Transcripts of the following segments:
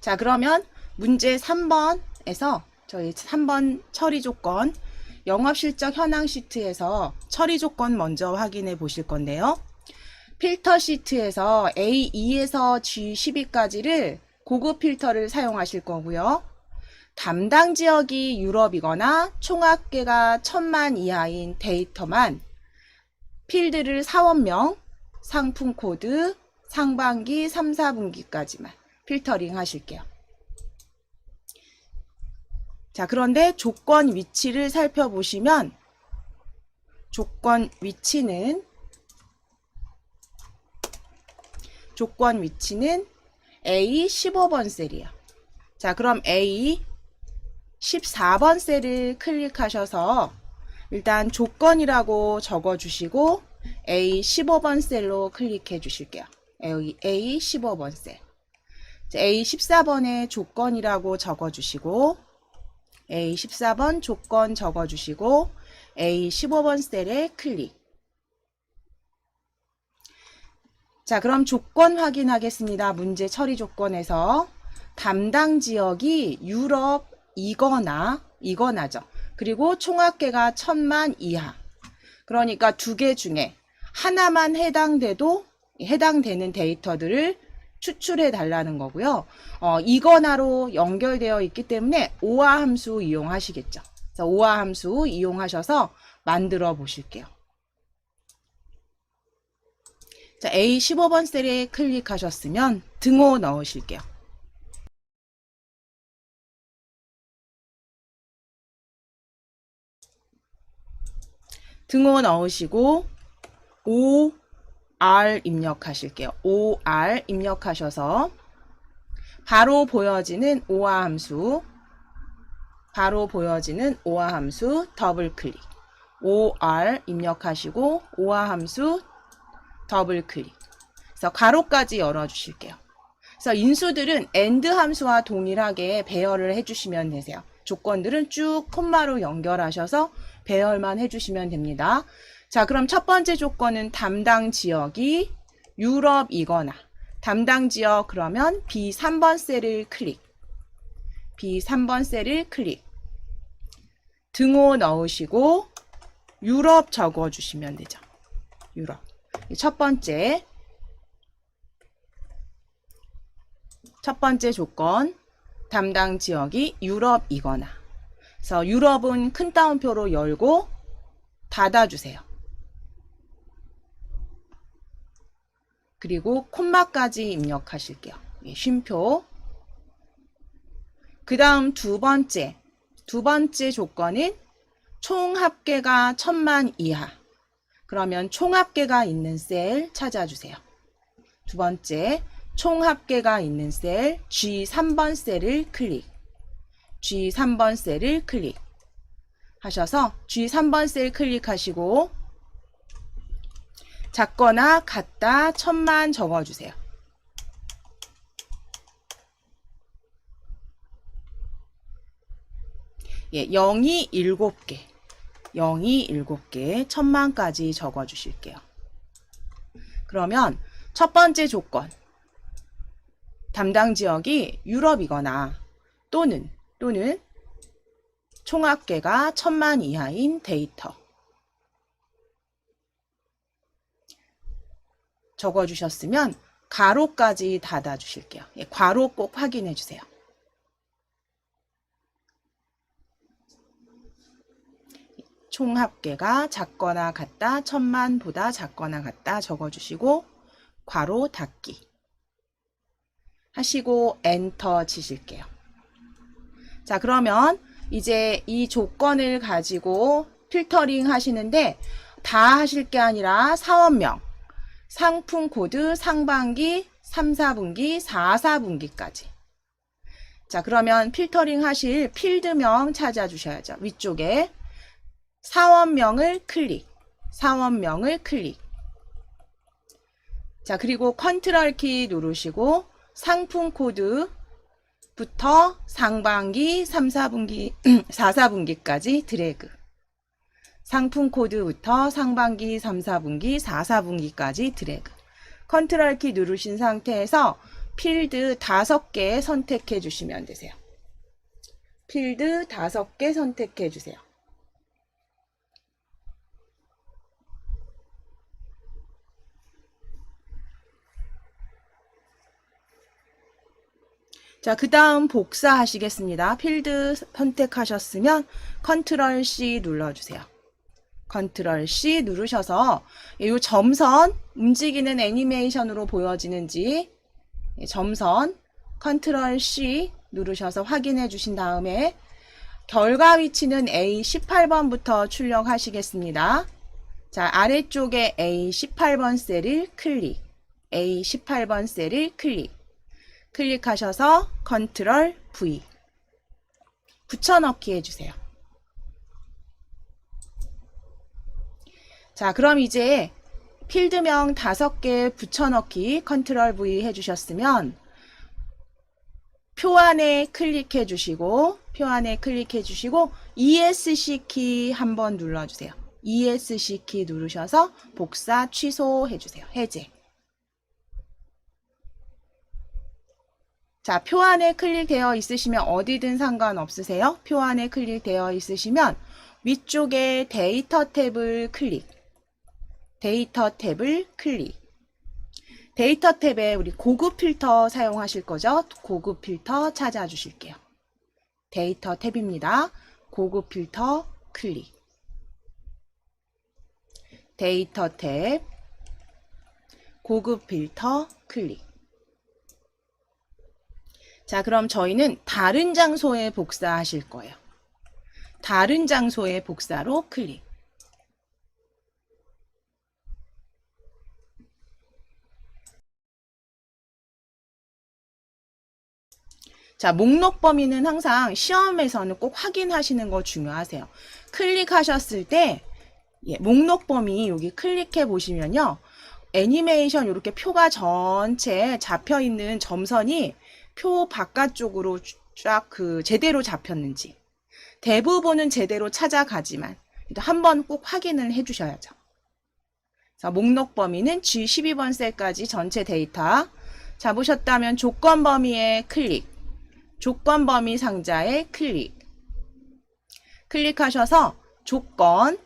자, 그러면 문제 3번에서 저희 3번 처리 조건, 영업실적 현황 시트에서 처리 조건 먼저 확인해 보실 건데요. 필터 시트에서 A2에서 G12까지를 고급 필터를 사용하실 거고요. 담당 지역이 유럽이거나 총합계가 1000만 이하인 데이터만 필드를 사원명, 상품 코드, 상반기, 3, 4분기까지만 필터링 하실게요. 자, 그런데 조건 위치를 살펴보시면 조건 위치는 A 15번 셀이에요. 자, 그럼 A 14번 셀을 클릭하셔서 일단 조건이라고 적어주시고 A 15번 셀로 클릭해 주실게요. 여기 A 15번 셀. A 14번에 조건이라고 적어주시고 A 14번 조건 적어주시고 A 15번 셀에 클릭. 자, 그럼 조건 확인하겠습니다. 문제 처리 조건에서 담당 지역이 유럽이거나죠. 그리고 총합계가 1000만 이하. 그러니까 두 개 중에 하나만 해당되는 데이터들을 추출해 달라는 거고요. 이거나로 연결되어 있기 때문에 오화 함수 이용하시겠죠. 그래서 오화 함수 이용하셔서 만들어 보실게요. 자, A 15번 셀에 클릭하셨으면 등호 넣으실게요. 등호 넣으시고 OR 입력하실게요. OR 입력하셔서 바로 보여지는 오화 함수 더블 클릭. OR 입력하시고 오화 함수 더블 클릭. 그래서 가로까지 열어 주실게요. 그래서 인수들은 AND 함수와 동일하게 배열을 해주시면 되세요. 조건들은 쭉 콤마로 연결하셔서 배열만 해주시면 됩니다. 자, 그럼 첫 번째 조건은 담당 지역이 유럽이거나 담당 지역 그러면 B3번 셀을 클릭. B3번 셀을 클릭. 등호 넣으시고 유럽 적어주시면 되죠. 유럽. 첫 번째 조건 담당 지역이 유럽이거나 그래서 유럽은 큰 따옴표로 열고 닫아주세요. 그리고 콤마까지 입력하실게요. 쉼표. 그 다음 두 번째 조건은 총합계가 1000만 이하. 그러면 총합계가 있는 셀 찾아주세요. 두 번째, 총합계가 있는 셀 G3번 셀을 클릭. G3번 셀을 클릭. 하셔서 G3번 셀 클릭하시고 작거나 같다 1000만 적어주세요. 예, 0이 7개. 0이 7개, 1000만까지 적어주실게요. 그러면 첫 번째 조건, 담당 지역이 유럽이거나 또는 총합계가 1000만 이하인 데이터 적어주셨으면 가로까지 닫아주실게요. 예, 괄호 꼭 확인해 주세요. 총합계가 작거나 같다 1000만보다 작거나 같다 적어주시고 괄호 닫기 하시고 엔터 치실게요. 자, 그러면 이제 이 조건을 가지고 필터링 하시는데 다 하실 게 아니라 사원명, 상품 코드, 상반기, 3, 4분기, 4, 4분기까지. 자, 그러면 필터링 하실 필드명 찾아주셔야죠. 위쪽에 사원명을 클릭. 자, 그리고 컨트롤 키 누르시고 상품 코드부터 상반기, 3, 4분기, 4, 4분기까지 드래그. 상품 코드부터 상반기, 3, 4분기, 4, 4분기까지 드래그. 컨트롤 키 누르신 상태에서 필드 5개 선택해 주시면 되세요. 필드 5개 선택해 주세요. 자, 그 다음 복사하시겠습니다. 필드 선택하셨으면 컨트롤 C 눌러주세요. 컨트롤 C 누르셔서 이 점선 움직이는 애니메이션으로 보여지는지 점선 컨트롤 C 누르셔서 확인해 주신 다음에 결과 위치는 A18번부터 출력하시겠습니다. 자, 아래쪽에 A18번 셀을 클릭, A18번 셀을 클릭. 클릭하셔서 컨트롤 V 붙여넣기 해주세요. 자, 그럼 이제 필드명 5개 붙여넣기 컨트롤 V 해주셨으면 표 안에 클릭해 주시고 ESC 키 한번 눌러주세요. ESC 키 누르셔서 복사 취소해 주세요. 해제. 자, 표 안에 클릭되어 있으시면 어디든 상관없으세요. 표 안에 클릭되어 있으시면 위쪽에 데이터 탭을 클릭. 데이터 탭을 클릭. 데이터 탭에 우리 고급 필터 사용하실 거죠? 고급 필터 찾아주실게요. 데이터 탭입니다. 고급 필터 클릭. 데이터 탭, 고급 필터 클릭. 자, 그럼 저희는 다른 장소에 복사하실 거예요. 다른 장소에 복사로 클릭. 자, 목록 범위는 항상 시험에서는 꼭 확인하시는 거 중요하세요. 클릭하셨을 때 목록 범위 여기 클릭해 보시면요. 애니메이션 이렇게 표가 전체 잡혀 있는 점선이 표 바깥쪽으로 쫙 제대로 잡혔는지 대부분은 제대로 찾아가지만 한번 꼭 확인을 해 주셔야죠. 자, 목록 범위는 G12번 셀까지 전체 데이터 잡으셨다면 조건 범위에 클릭, 조건 범위 상자에 클릭. 클릭하셔서 조건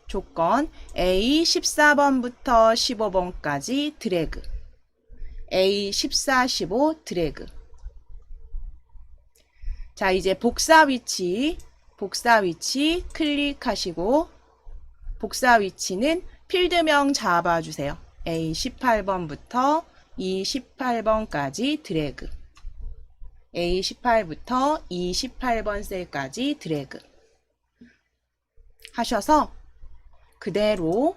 A14번부터 15번까지 드래그, A14, 15 드래그. 자, 이제 복사 위치 클릭하시고 복사 위치는 필드명 잡아주세요. A18번부터 E18번까지 드래그. A18부터 E18번 셀까지 드래그 하셔서 그대로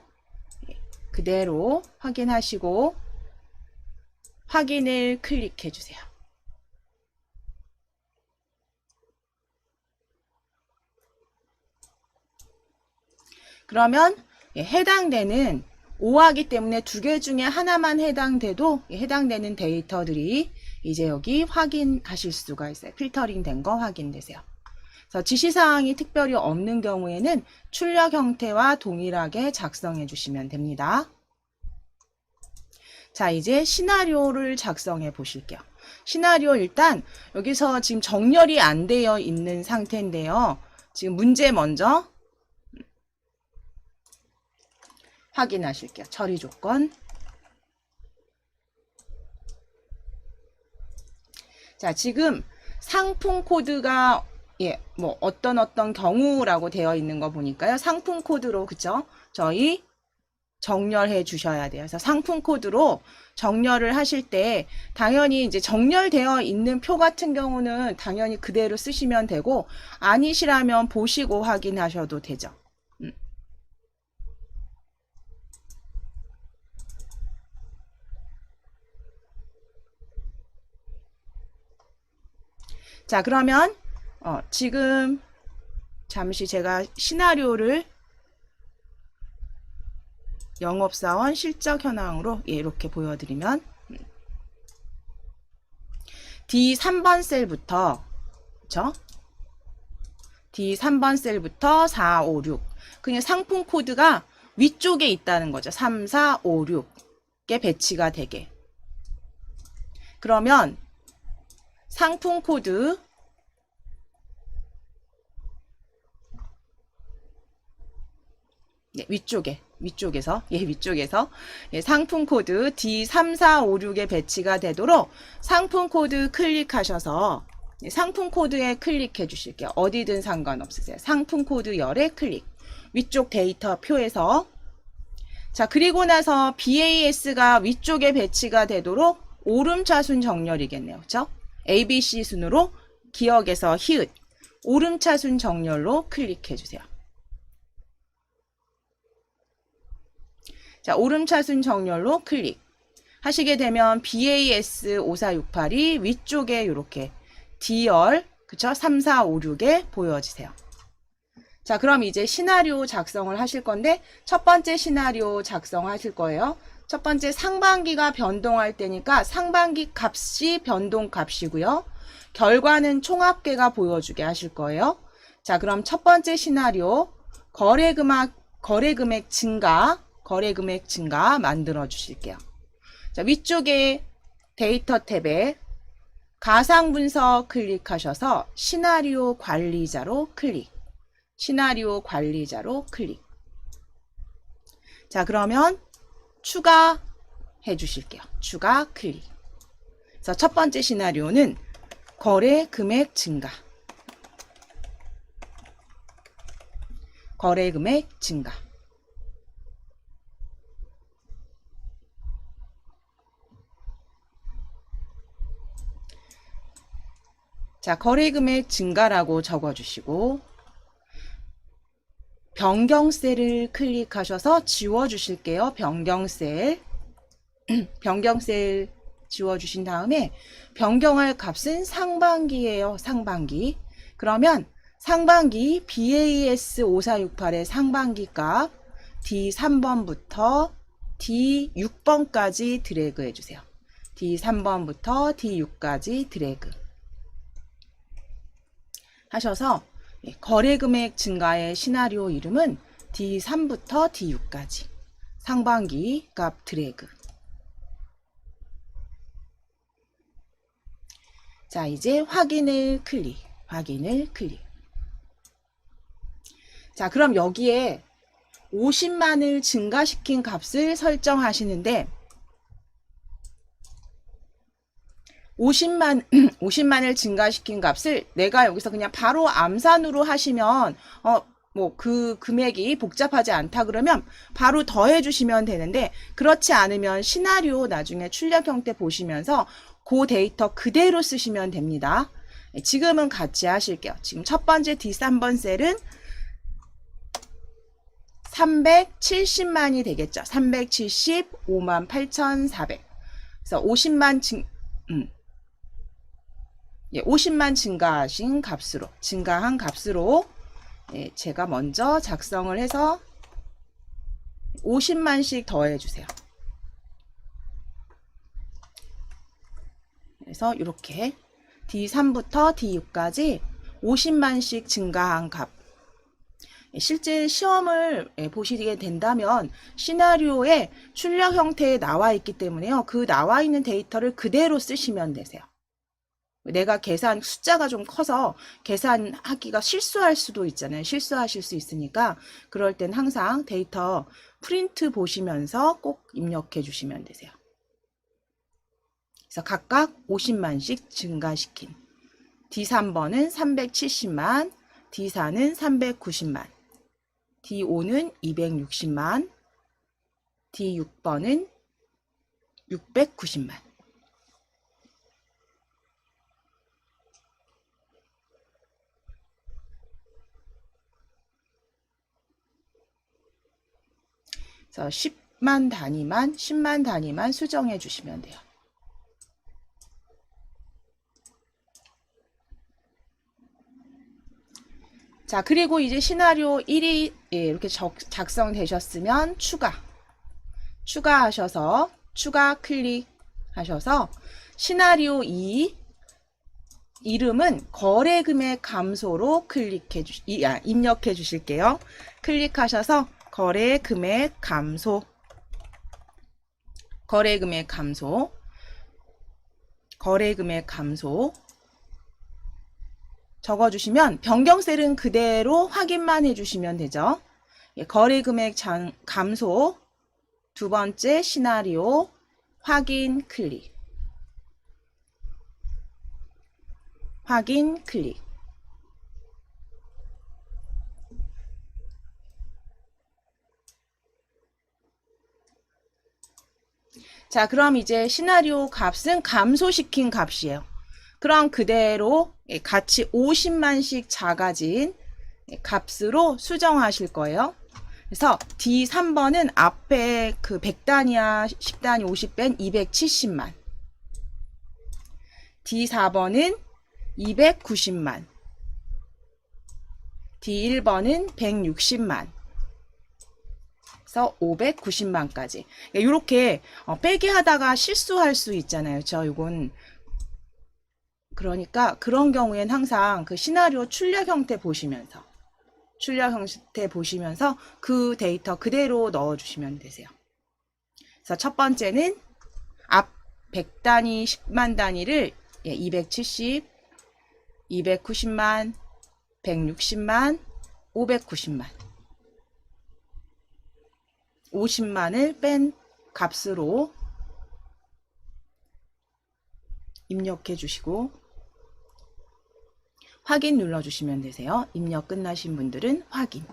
확인하시고 확인을 클릭해 주세요. 그러면 해당되는 5하기 때문에 2개 중에 하나만 해당돼도 해당되는 데이터들이 이제 여기 확인하실 수가 있어요. 필터링 된 거 확인되세요. 그래서 지시사항이 특별히 없는 경우에는 출력 형태와 동일하게 작성해 주시면 됩니다. 자, 이제 시나리오를 작성해 보실게요. 시나리오 일단 여기서 지금 정렬이 안 되어 있는 상태인데요. 지금 문제 먼저 확인하실게요. 처리 조건. 자, 지금 상품 코드가 뭐 어떤 경우라고 되어 있는 거 보니까요. 상품 코드로, 그쵸? 저희 정렬해 주셔야 돼요. 그래서 상품 코드로 정렬을 하실 때 당연히 이제 정렬되어 있는 표 같은 경우는 당연히 그대로 쓰시면 되고 아니시라면 보시고 확인하셔도 되죠. 자, 그러면 지금 잠시 제가 시나리오를 영업사원 실적 현황으로 이렇게 보여드리면 D3번 셀부터 그쵸? D3번 셀부터 4, 5, 6 그냥 상품 코드가 위쪽에 있다는 거죠. 3, 4, 5, 6개 배치가 되게. 그러면 상품 코드 위쪽에서 상품 코드 D3456에 배치가 되도록 상품 코드 클릭하셔서 상품 코드에 클릭해 주실게요. 어디든 상관없으세요. 상품 코드 열에 클릭. 위쪽 데이터 표에서 자, 그리고 나서 BAS가 위쪽에 배치가 되도록 오름차순 정렬이겠네요. 그렇죠? ABC 순으로 기억에서 히읗 오름차순 정렬로 클릭해 주세요. 자, 오름차순 정렬로 클릭 하시게 되면 BAS 5468이 위쪽에 이렇게 D열, 그쵸? 3456에 보여지세요. 자, 그럼 이제 시나리오 작성을 하실 건데, 첫 번째 시나리오 작성하실 거예요. 첫 번째 상반기가 변동할 때니까 상반기 값이 변동 값이고요. 결과는 총합계가 보여주게 하실 거예요. 자, 그럼 첫 번째 시나리오, 거래금액 증가 만들어 주실게요. 자, 위쪽에 데이터 탭에 가상 분석 클릭하셔서 시나리오 관리자로 클릭. 자, 그러면 추가해 주실게요. 추가 클릭. 그래서 첫 번째 시나리오는 거래 금액 증가. 자, 거래금액 증가라고 적어주시고 변경셀을 클릭하셔서 지워주실게요. 변경셀 지워주신 다음에 변경할 값은 상반기예요. 상반기. 그러면 상반기 BAS 5468의 상반기 값 D3번부터 D6번까지 드래그 해주세요. D3번부터 D6까지 드래그 하셔서 거래금액 증가의 시나리오 이름은 D3부터 D6까지 상반기 값 드래그. 자, 이제 확인을 클릭. 자, 그럼 여기에 50만을 증가시킨 값을 설정하시는데 50만을 증가시킨 값을 내가 여기서 그냥 바로 암산으로 하시면 뭐 그 금액이 복잡하지 않다 그러면 바로 더해 주시면 되는데 그렇지 않으면 시나리오 나중에 출력 형태 보시면서 그 데이터 그대로 쓰시면 됩니다. 지금은 같이 하실게요. 지금 첫 번째 D3번 셀은 370만이 되겠죠. 375만 8,400. 그래서 50만 50만 증가한 값으로 제가 먼저 작성을 해서 50만씩 더해 주세요. 그래서 이렇게 D3부터 D6까지 50만씩 증가한 값. 실제 시험을 보시게 된다면 시나리오에 출력 형태에 나와 있기 때문에요. 그 나와 있는 데이터를 그대로 쓰시면 되세요. 내가 숫자가 좀 커서 계산하기가 실수할 수도 있잖아요. 실수하실 수 있으니까 그럴 땐 항상 데이터 프린트 보시면서 꼭 입력해 주시면 되세요. 그래서 각각 50만씩 증가시킨 D3번은 370만, D4는 390만, D5는 260만, D6번은 690만. 그래서 10만 단위만 수정해 주시면 돼요. 자, 그리고 이제 시나리오 1이 이렇게 작성되셨으면 추가하셔서 추가 클릭하셔서 시나리오 2 이름은 거래금액 감소로 입력해 주실게요. 클릭하셔서 거래금액 감소 적어주시면 변경셀은 그대로 확인만 해주시면 되죠. 예, 거래금액 감소, 두 번째 시나리오, 확인 클릭. 확인 클릭. 자, 그럼 이제 시나리오 값은 감소시킨 값이에요. 그럼 그대로 같이 50만씩 작아진 값으로 수정하실 거예요. 그래서 D3번은 앞에 그 100단위야 10단위 50뺀 270만. D4번은 290만. D1번은 160만. 그래서 590만까지. 이렇게 빼기 하다가 실수할 수 있잖아요. 이건 그러니까 그런 경우엔 항상 그 시나리오 출력 형태 보시면서 그 데이터 그대로 넣어주시면 되세요. 그래서 첫 번째는 앞 100단위 10만 단위를 270, 290만, 160만, 590만 50만을 뺀 값으로 입력해 주시고 확인 눌러주시면 되세요. 입력 끝나신 분들은 확인.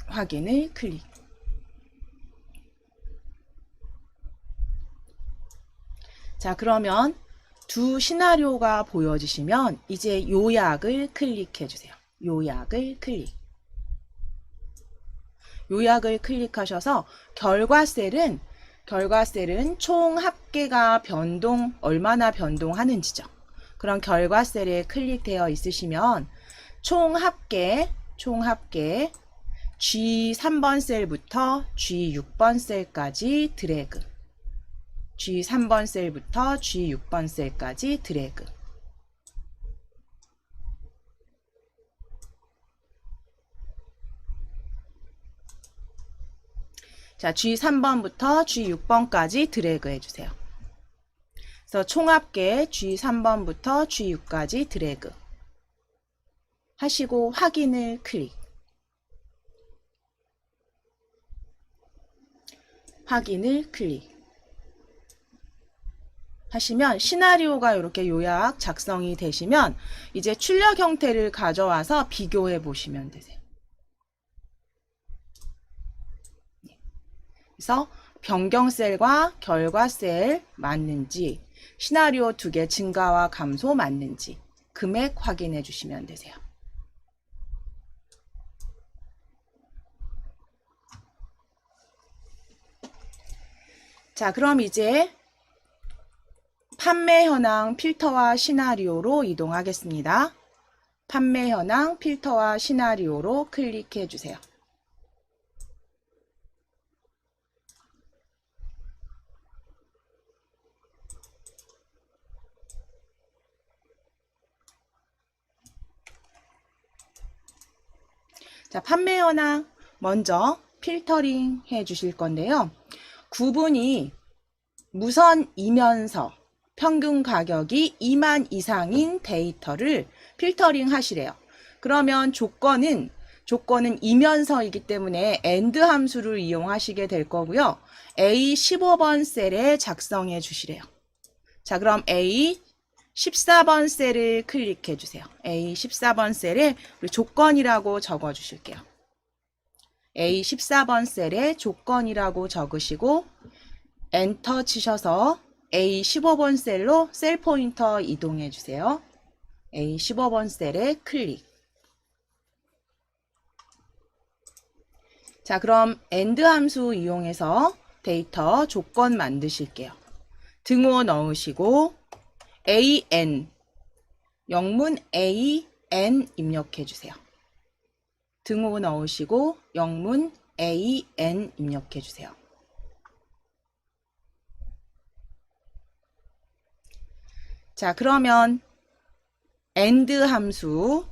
확인을 클릭. 자, 그러면 두 시나리오가 보여지시면 이제 요약을 클릭해 주세요. 요약을 클릭. 요약을 클릭하셔서 결과셀은 총 합계가 얼마나 변동하는지죠. 그런 결과셀에 클릭되어 있으시면 총 합계 G3번 셀부터 G6번 셀까지 드래그. G3번 셀부터 G6번 셀까지 드래그. 자, G3번부터 G6번까지 드래그 해주세요. 그래서 총합계 G3번부터 G6까지 드래그 하시고 확인을 클릭. 확인을 클릭. 하시면 시나리오가 이렇게 요약 작성이 되시면 이제 출력 형태를 가져와서 비교해 보시면 되세요. 그래서 변경셀과 결과셀 맞는지, 시나리오 2개 증가와 감소 맞는지 금액 확인해 주시면 되세요. 자, 그럼 이제 판매 현황 필터와 시나리오로 이동하겠습니다. 판매 현황 필터와 시나리오로 클릭해 주세요. 자, 판매 현황 먼저 필터링 해 주실 건데요. 구분이 무선이면서 평균 가격이 2만 이상인 데이터를 필터링 하시래요. 그러면 조건은 이면서이기 때문에 AND 함수를 이용하시게 될 거고요. A15번 셀에 작성해 주시래요. 자, 그럼 A14번 셀을 클릭해 주세요. A14번 셀에 우리 조건이라고 적어 주실게요. A14번 셀에 조건이라고 적으시고 엔터 치셔서 A15번 셀로 셀 포인터 이동해 주세요. A15번 셀에 클릭. 자, 그럼 AND 함수 이용해서 데이터 조건 만드실게요. 등호 넣으시고 AN, 영문 AN 입력해 주세요. 등호 넣으시고 영문 AN 입력해 주세요. 자, 그러면 AND 함수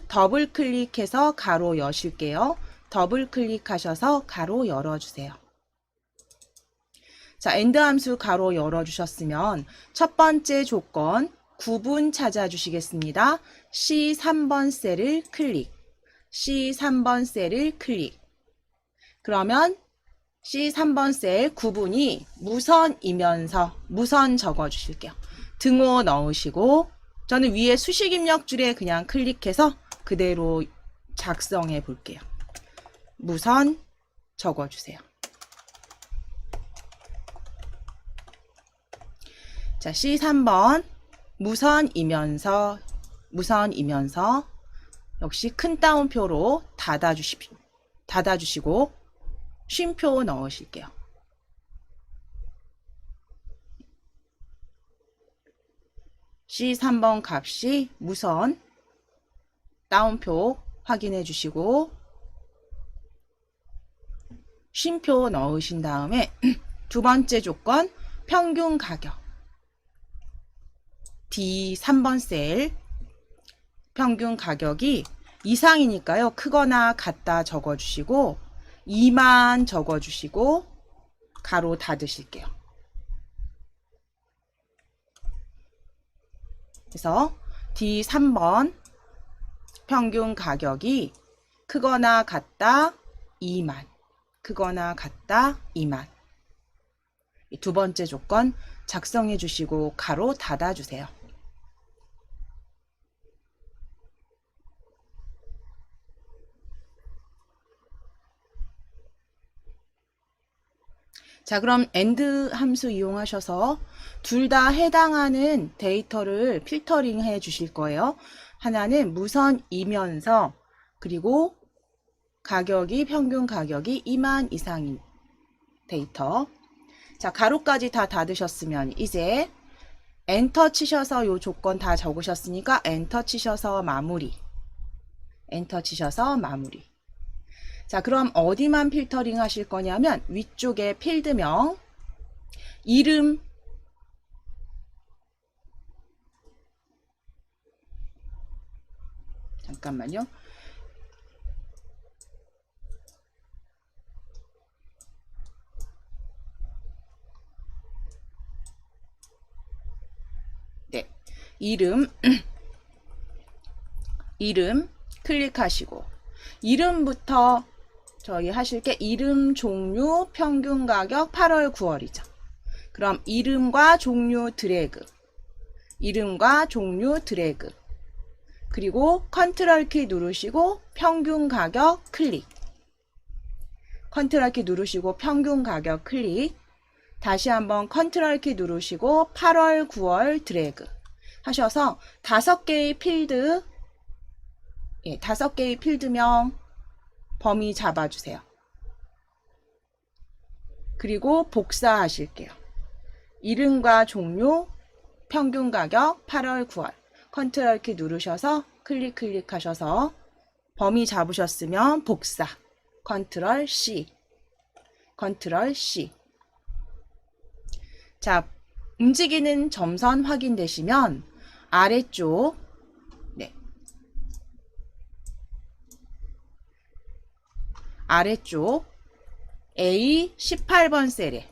더블 클릭해서 가로 여실게요. 더블 클릭하셔서 가로 열어주세요. 자, AND 함수 가로 열어주셨으면 첫 번째 조건 구분 찾아주시겠습니다. C3번 셀을 클릭. C3번 셀을 클릭. 그러면 C3번 셀 구분이 무선이면서 무선 적어주실게요. 등호 넣으시고 저는 위에 수식 입력줄에 그냥 클릭해서 그대로 작성해 볼게요. 무선 적어주세요. 자, C3번 무선이면서 역시 큰 따옴표로 닫아주시고 쉼표 넣으실게요. C3번 값이 무선 따옴표 확인해 주시고 쉼표 넣으신 다음에 두 번째 조건 평균 가격 D3번 셀 평균 가격이 이상이니까요. 크거나 같다 적어주시고 2만 적어주시고 가로 닫으실게요. 그래서 D3번 평균 가격이 크거나 같다 2만 크거나 같다 2만 두 번째 조건 작성해 주시고 가로 닫아 주세요. 자, 그럼 AND 함수 이용하셔서 둘 다 해당하는 데이터를 필터링 해 주실 거예요. 하나는 무선이면서 그리고 가격이 평균 가격이 2만 이상인 데이터. 자, 가로까지 다 닫으셨으면 이제 엔터 치셔서 요 조건 다 적으셨으니까 엔터 치셔서 마무리. 엔터 치셔서 마무리. 자, 그럼 어디만 필터링 하실 거냐면 위쪽에 필드명, 이름, 잠깐만요. 네, 이름 클릭하시고 이름부터 저희 하실 게 이름, 종류, 평균 가격 8월, 9월이죠. 그럼 이름과 종류 드래그, 이름과 종류 드래그, 그리고 컨트롤 키 누르시고 평균 가격 클릭, 컨트롤 키 누르시고 평균 가격 클릭, 다시 한번 컨트롤 키 누르시고 8월, 9월 드래그 하셔서 5개의 필드, 5개의 필드명 범위 잡아주세요. 그리고 복사하실게요. 이름과 종류, 평균 가격 8월, 9월 컨트롤 키 누르셔서 클릭하셔서 범위 잡으셨으면 복사 컨트롤 C 자, 움직이는 점선 확인되시면 아래쪽 아래쪽 A18번 셀에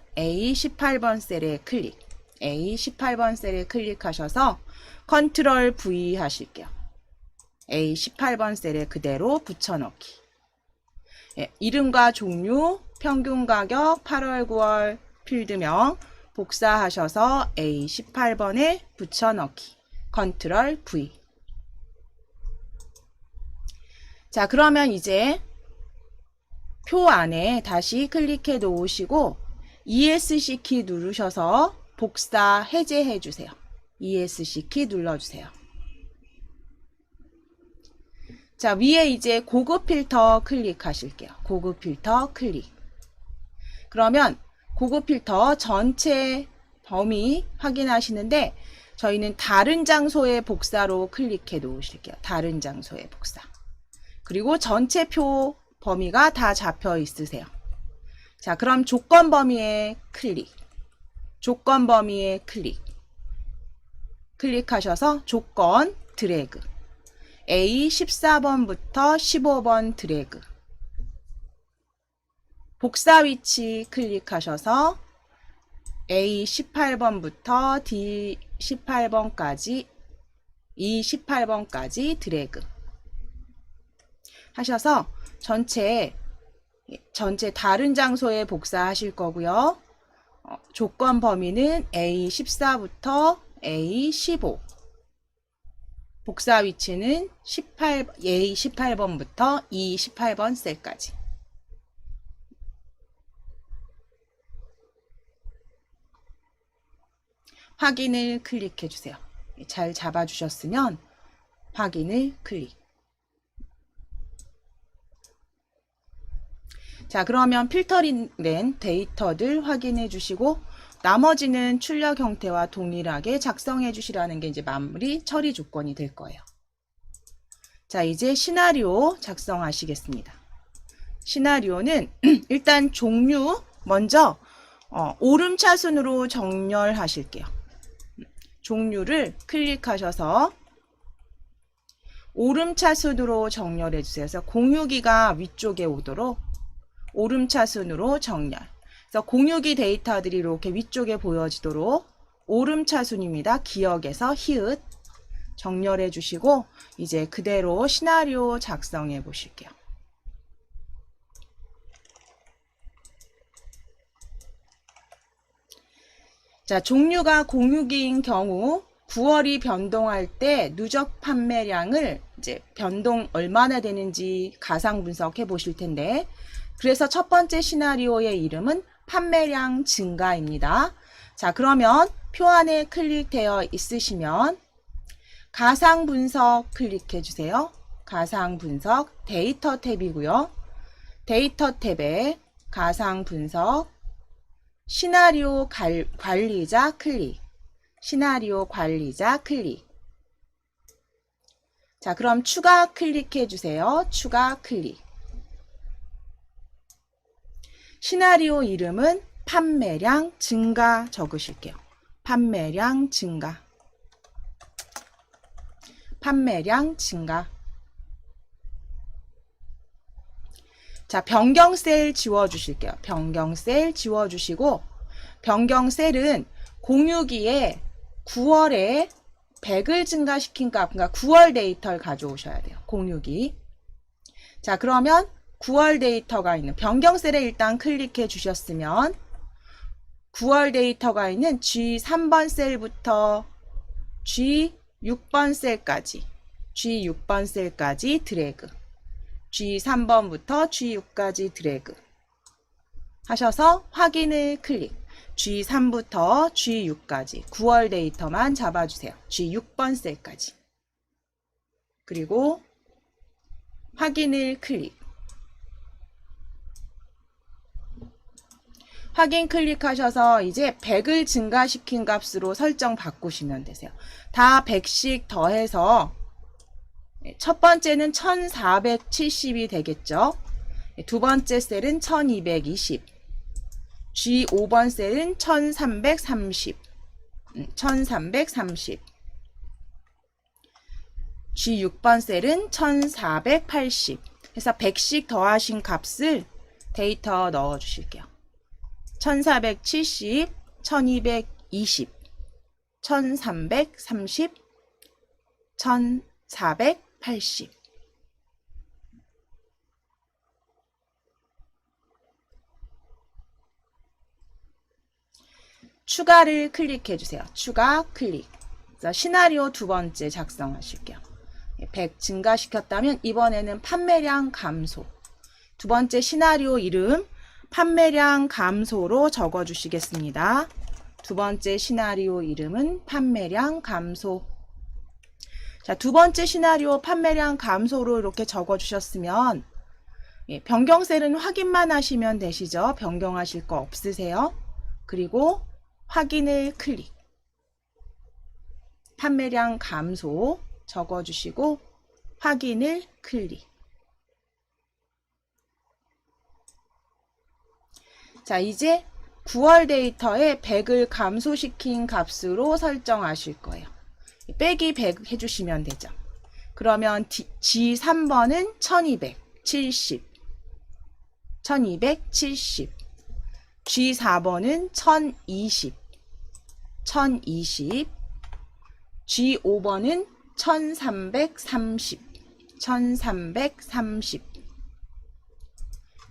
클릭, A18번 셀에 클릭하셔서 컨트롤 V 하실게요. A18번 셀에 그대로 붙여넣기. 이름과 종류, 평균 가격 8월, 9월 필드명 복사하셔서 A18번에 붙여넣기. 컨트롤 V. 자, 그러면 이제 표 안에 다시 클릭해 놓으시고 ESC 키 누르셔서 복사 해제해 주세요. ESC 키 눌러주세요. 자, 위에 이제 고급 필터 클릭하실게요. 고급 필터 클릭. 그러면 고급 필터 전체 범위 확인하시는데 저희는 다른 장소의 복사로 클릭해 놓으실게요. 다른 장소의 복사. 그리고 전체 표 범위가 다 잡혀 있으세요. 자, 그럼 조건 범위에 클릭. 조건 범위에 클릭. 클릭하셔서 조건 드래그. A 14번부터 15번 드래그. 복사 위치 클릭하셔서 A 18번부터 D 18번까지 E 18번까지 드래그 하셔서 전체 다른 장소에 복사하실 거고요. 조건 범위는 A 14부터 A 15. 복사 위치는 A 18번부터 E 18번 셀까지. 확인을 클릭해 주세요. 잘 잡아주셨으면 확인을 클릭. 자, 그러면 필터링된 데이터들 확인해 주시고 나머지는 출력 형태와 동일하게 작성해 주시라는 게 이제 마무리 처리 조건이 될 거예요. 자, 이제 시나리오 작성하시겠습니다. 시나리오는 일단 종류 먼저 오름차순으로 정렬하실게요. 종류를 클릭하셔서 오름차순으로 정렬해 주세요. 그래서 공유기가 위쪽에 오도록 오름차순으로 정렬. 그래서 공유기 데이터들이 이렇게 위쪽에 보여지도록 오름차순입니다. 기억에서 히읗 정렬해 주시고 이제 그대로 시나리오 작성해 보실게요. 자, 종류가 공유기인 경우 9월이 변동할 때 누적 판매량을 이제 변동 얼마나 되는지 가상 분석해 보실 텐데, 그래서 첫 번째 시나리오의 이름은 판매량 증가입니다. 자, 그러면 표 안에 클릭되어 있으시면 가상 분석 클릭해 주세요. 가상 분석 데이터 탭이고요. 데이터 탭에 가상 분석 시나리오 관리자 클릭. 시나리오 관리자 클릭. 자, 그럼 추가 클릭해 주세요. 추가 클릭. 시나리오 이름은 판매량 증가 적으실게요. 판매량 증가. 판매량 증가. 자, 변경 셀 지워주실게요. 변경 셀 지워주시고, 변경 셀은 공유기에 9월에 100을 증가시킨 값, 그러니까 9월 데이터를 가져오셔야 돼요. 공유기. 자, 그러면 9월 데이터가 있는 변경 셀에 일단 클릭해 주셨으면 9월 데이터가 있는 G3번 셀부터 G6번 셀까지, G6번 셀까지 드래그. G3번부터 G6까지 드래그 하셔서 확인을 클릭. G3부터 G6까지 9월 데이터만 잡아주세요. G6번 셀까지. 그리고 확인을 클릭. 확인 클릭하셔서 이제 100을 증가시킨 값으로 설정 바꾸시면 되세요. 다 100씩 더해서 첫 번째는 1470이 되겠죠. 두 번째 셀은 1220. G5번 셀은 1330. 1330. G6번 셀은 1480. 그래서 100씩 더하신 값을 데이터 넣어 주실게요. 1470, 1220, 1330, 1480. 추가를 클릭해 주세요. 추가 클릭. 그래서 시나리오 두 번째 작성하실게요. 100 증가시켰다면 이번에는 판매량 감소. 두 번째 시나리오 이름 판매량 감소로 적어 주시겠습니다. 두 번째 시나리오 이름은 판매량 감소. 자, 두 번째 시나리오 판매량 감소로 이렇게 적어 주셨으면 변경 셀은 확인만 하시면 되시죠. 변경하실 거 없으세요. 그리고 확인을 클릭. 판매량 감소 적어 주시고 확인을 클릭. 자, 이제 9월 데이터에 100을 감소시킨 값으로 설정하실 거예요. 빼기 100 해주시면 되죠. 그러면 G3번은 1270, 1270. G4번은 1020, 1020. G5번은 1330, 1330.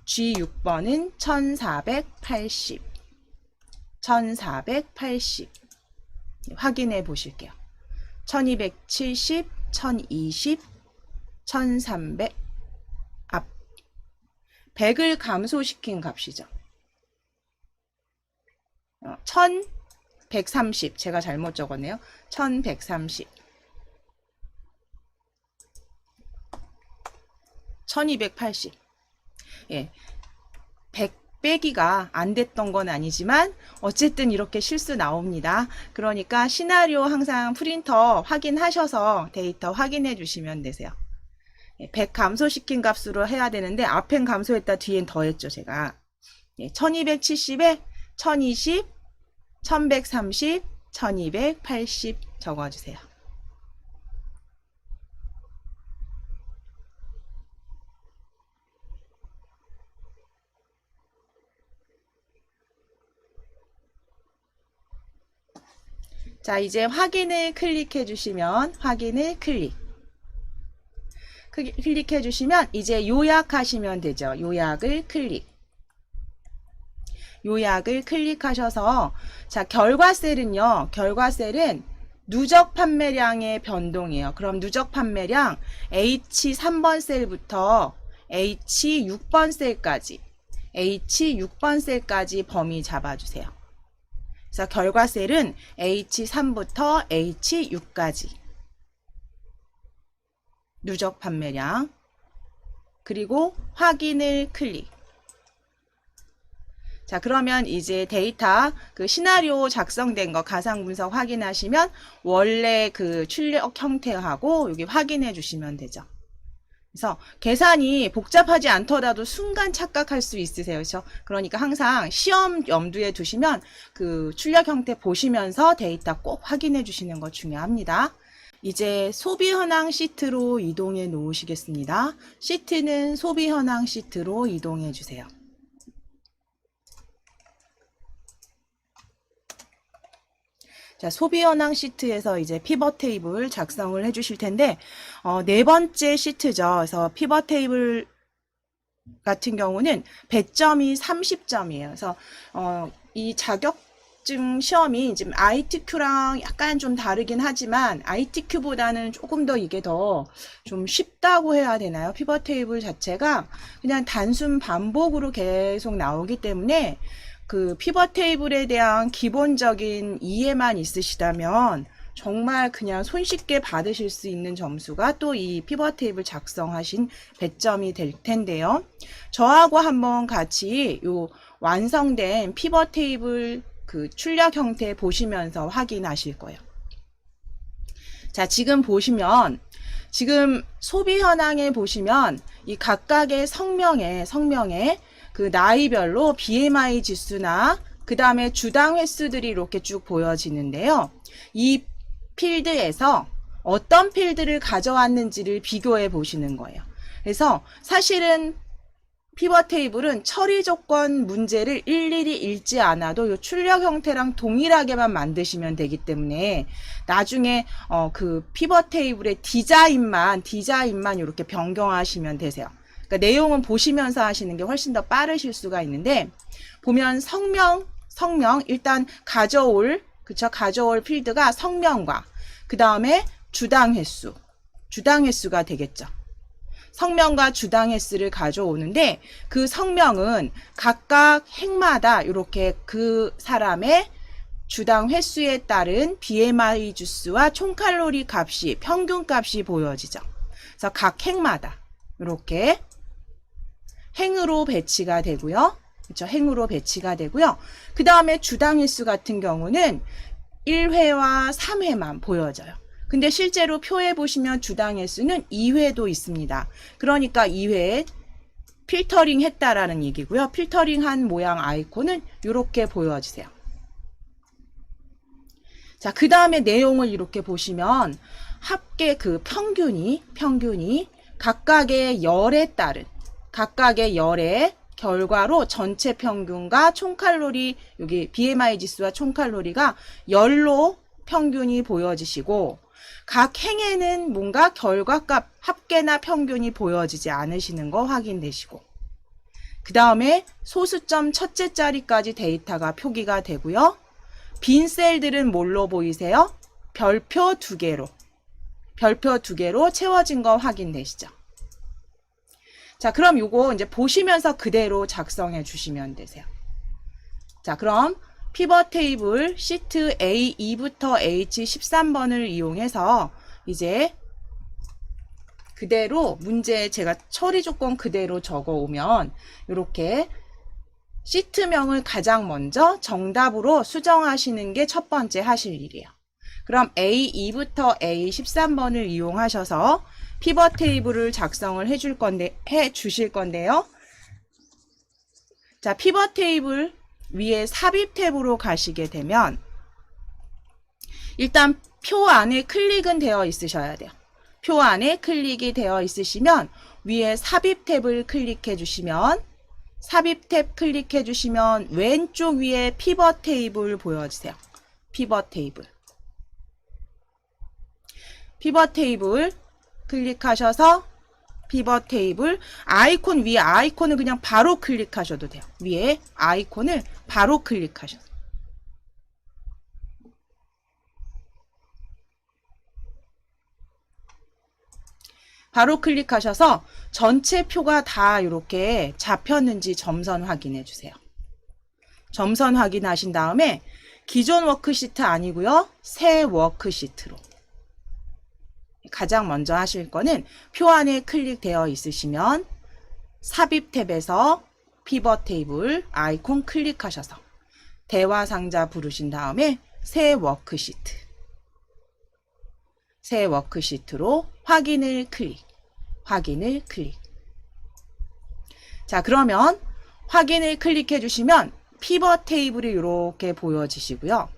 G6번은 1480, 1480. 확인해 보실게요. 1270, 1020, 1300. 100을 감소시킨 값이죠. 1130. 제가 잘못 적었네요. 1130. 1280. 예. 100 빼기가 안 됐던 건 아니지만 어쨌든 이렇게 실수 나옵니다. 그러니까 시나리오 항상 프린터 확인하셔서 데이터 확인해 주시면 되세요. 100 감소시킨 값으로 해야 되는데 앞엔 감소했다 뒤엔 더했죠 제가. 1270에 1020, 1130, 1280 적어주세요. 자, 이제 확인을 클릭해 주시면 확인을 클릭해 주시면 이제 요약하시면 되죠. 요약을 클릭하셔서 자, 결과셀은요. 결과셀은 누적 판매량의 변동이에요. 그럼 누적 판매량 H3번 셀부터 H6번 셀까지 범위 잡아주세요. 그래서 결과셀은 H3부터 H6까지 누적 판매량 그리고 확인을 클릭. 자, 그러면 이제 데이터 그 시나리오 작성된 거 가상 분석 확인하시면 원래 그 출력 형태하고 여기 확인해 주시면 되죠. 그래서 계산이 복잡하지 않더라도 순간 착각할 수 있으세요. 그렇죠? 그러니까 항상 시험 염두에 두시면 그 출력 형태 보시면서 데이터 꼭 확인해 주시는 거 중요합니다. 이제 소비 현황 시트로 이동해 놓으시겠습니다. 시트는 소비 현황 시트로 이동해 주세요. 자, 소비 현황 시트에서 이제 피벗 테이블 작성을 해 주실 텐데, 네 번째 시트죠. 그래서 피벗 테이블 같은 경우는 배점이 30점이에요. 그래서, 이 자격증 시험이 지금 ITQ랑 약간 좀 다르긴 하지만, ITQ보다는 조금 더 이게 더 좀 쉽다고 해야 되나요? 피벗 테이블 자체가 그냥 단순 반복으로 계속 나오기 때문에, 그 피벗 테이블에 대한 기본적인 이해만 있으시다면 정말 그냥 손쉽게 받으실 수 있는 점수가 또 이 피벗 테이블 작성하신 배점이 될 텐데요. 저하고 한번 같이 요 완성된 피벗 테이블 그 출력 형태 보시면서 확인하실 거예요. 자, 지금 보시면 지금 소비 현황에 보시면 이 각각의 성명에 그 나이별로 BMI 지수나 그 다음에 주당 횟수들이 이렇게 쭉 보여지는데요. 이 필드에서 어떤 필드를 가져왔는지를 비교해 보시는 거예요. 그래서 사실은 피벗 테이블은 처리 조건 문제를 일일이 읽지 않아도 이 출력 형태랑 동일하게만 만드시면 되기 때문에 나중에 그 피벗 테이블의 디자인만 이렇게 변경하시면 되세요. 그러니까 내용은 보시면서 하시는 게 훨씬 더 빠르실 수가 있는데 보면 성명 일단 가져올 필드가 성명과 그 다음에 주당 횟수가 되겠죠. 성명과 주당 횟수를 가져오는데 그 성명은 각각 행마다 이렇게 그 사람의 주당 횟수에 따른 BMI 지수와 총칼로리 값이 평균 값이 보여지죠. 그래서 각 행마다 이렇게 행으로 배치가 되고요. 그렇죠? 행으로 배치가 되고요. 그 다음에 주당 횟수 같은 경우는 1회와 3회만 보여져요. 근데 실제로 표에 보시면 주당 횟수는 2회도 있습니다. 그러니까 2회 필터링 했다라는 얘기고요. 필터링한 모양 아이콘은 이렇게 보여지세요. 자, 그 다음에 내용을 이렇게 보시면 합계 그 평균이 각각의 열에 따른 각각의 열의 결과로 전체 평균과 총칼로리, 여기 BMI 지수와 총칼로리가 열로 평균이 보여지시고, 각 행에는 뭔가 결과값 합계나 평균이 보여지지 않으시는 거 확인되시고, 그 다음에 소수점 첫째 자리까지 데이터가 표기가 되고요. 빈 셀들은 뭘로 보이세요? 별표 2개로 채워진 거 확인되시죠? 자, 그럼 요거 이제 보시면서 그대로 작성해 주시면 되세요. 자, 그럼 피벗 테이블 시트 A2부터 H13번을 이용해서 이제 그대로 문제 제가 처리 조건 그대로 적어 오면 이렇게 시트명을 가장 먼저 정답으로 수정하시는 게 첫 번째 하실 일이에요. 그럼 A2부터 A13번을 이용하셔서 피벗 테이블을 작성을 해 주실 건데요. 자, 피벗 테이블 위에 삽입 탭으로 가시게 되면 일단 표 안에 클릭은 되어 있으셔야 돼요. 표 안에 클릭이 되어 있으시면 위에 삽입 탭을 클릭해 주시면 왼쪽 위에 피벗 테이블 보여주세요. 피벗 테이블 클릭하셔서 피벗 테이블 아이콘 위에 아이콘을 그냥 바로 클릭하셔도 돼요. 위에 아이콘을 바로 클릭하셔서 전체 표가 다 이렇게 잡혔는지 점선 확인해 주세요. 점선 확인하신 다음에 기존 워크시트 아니고요. 새 워크시트로 가장 먼저 하실 거는 표 안에 클릭되어 있으시면 삽입 탭에서 피벗 테이블 아이콘 클릭하셔서 대화 상자 부르신 다음에 새 워크시트로 확인을 클릭. 자, 그러면 확인을 클릭해 주시면 피벗 테이블이 이렇게 보여지시고요.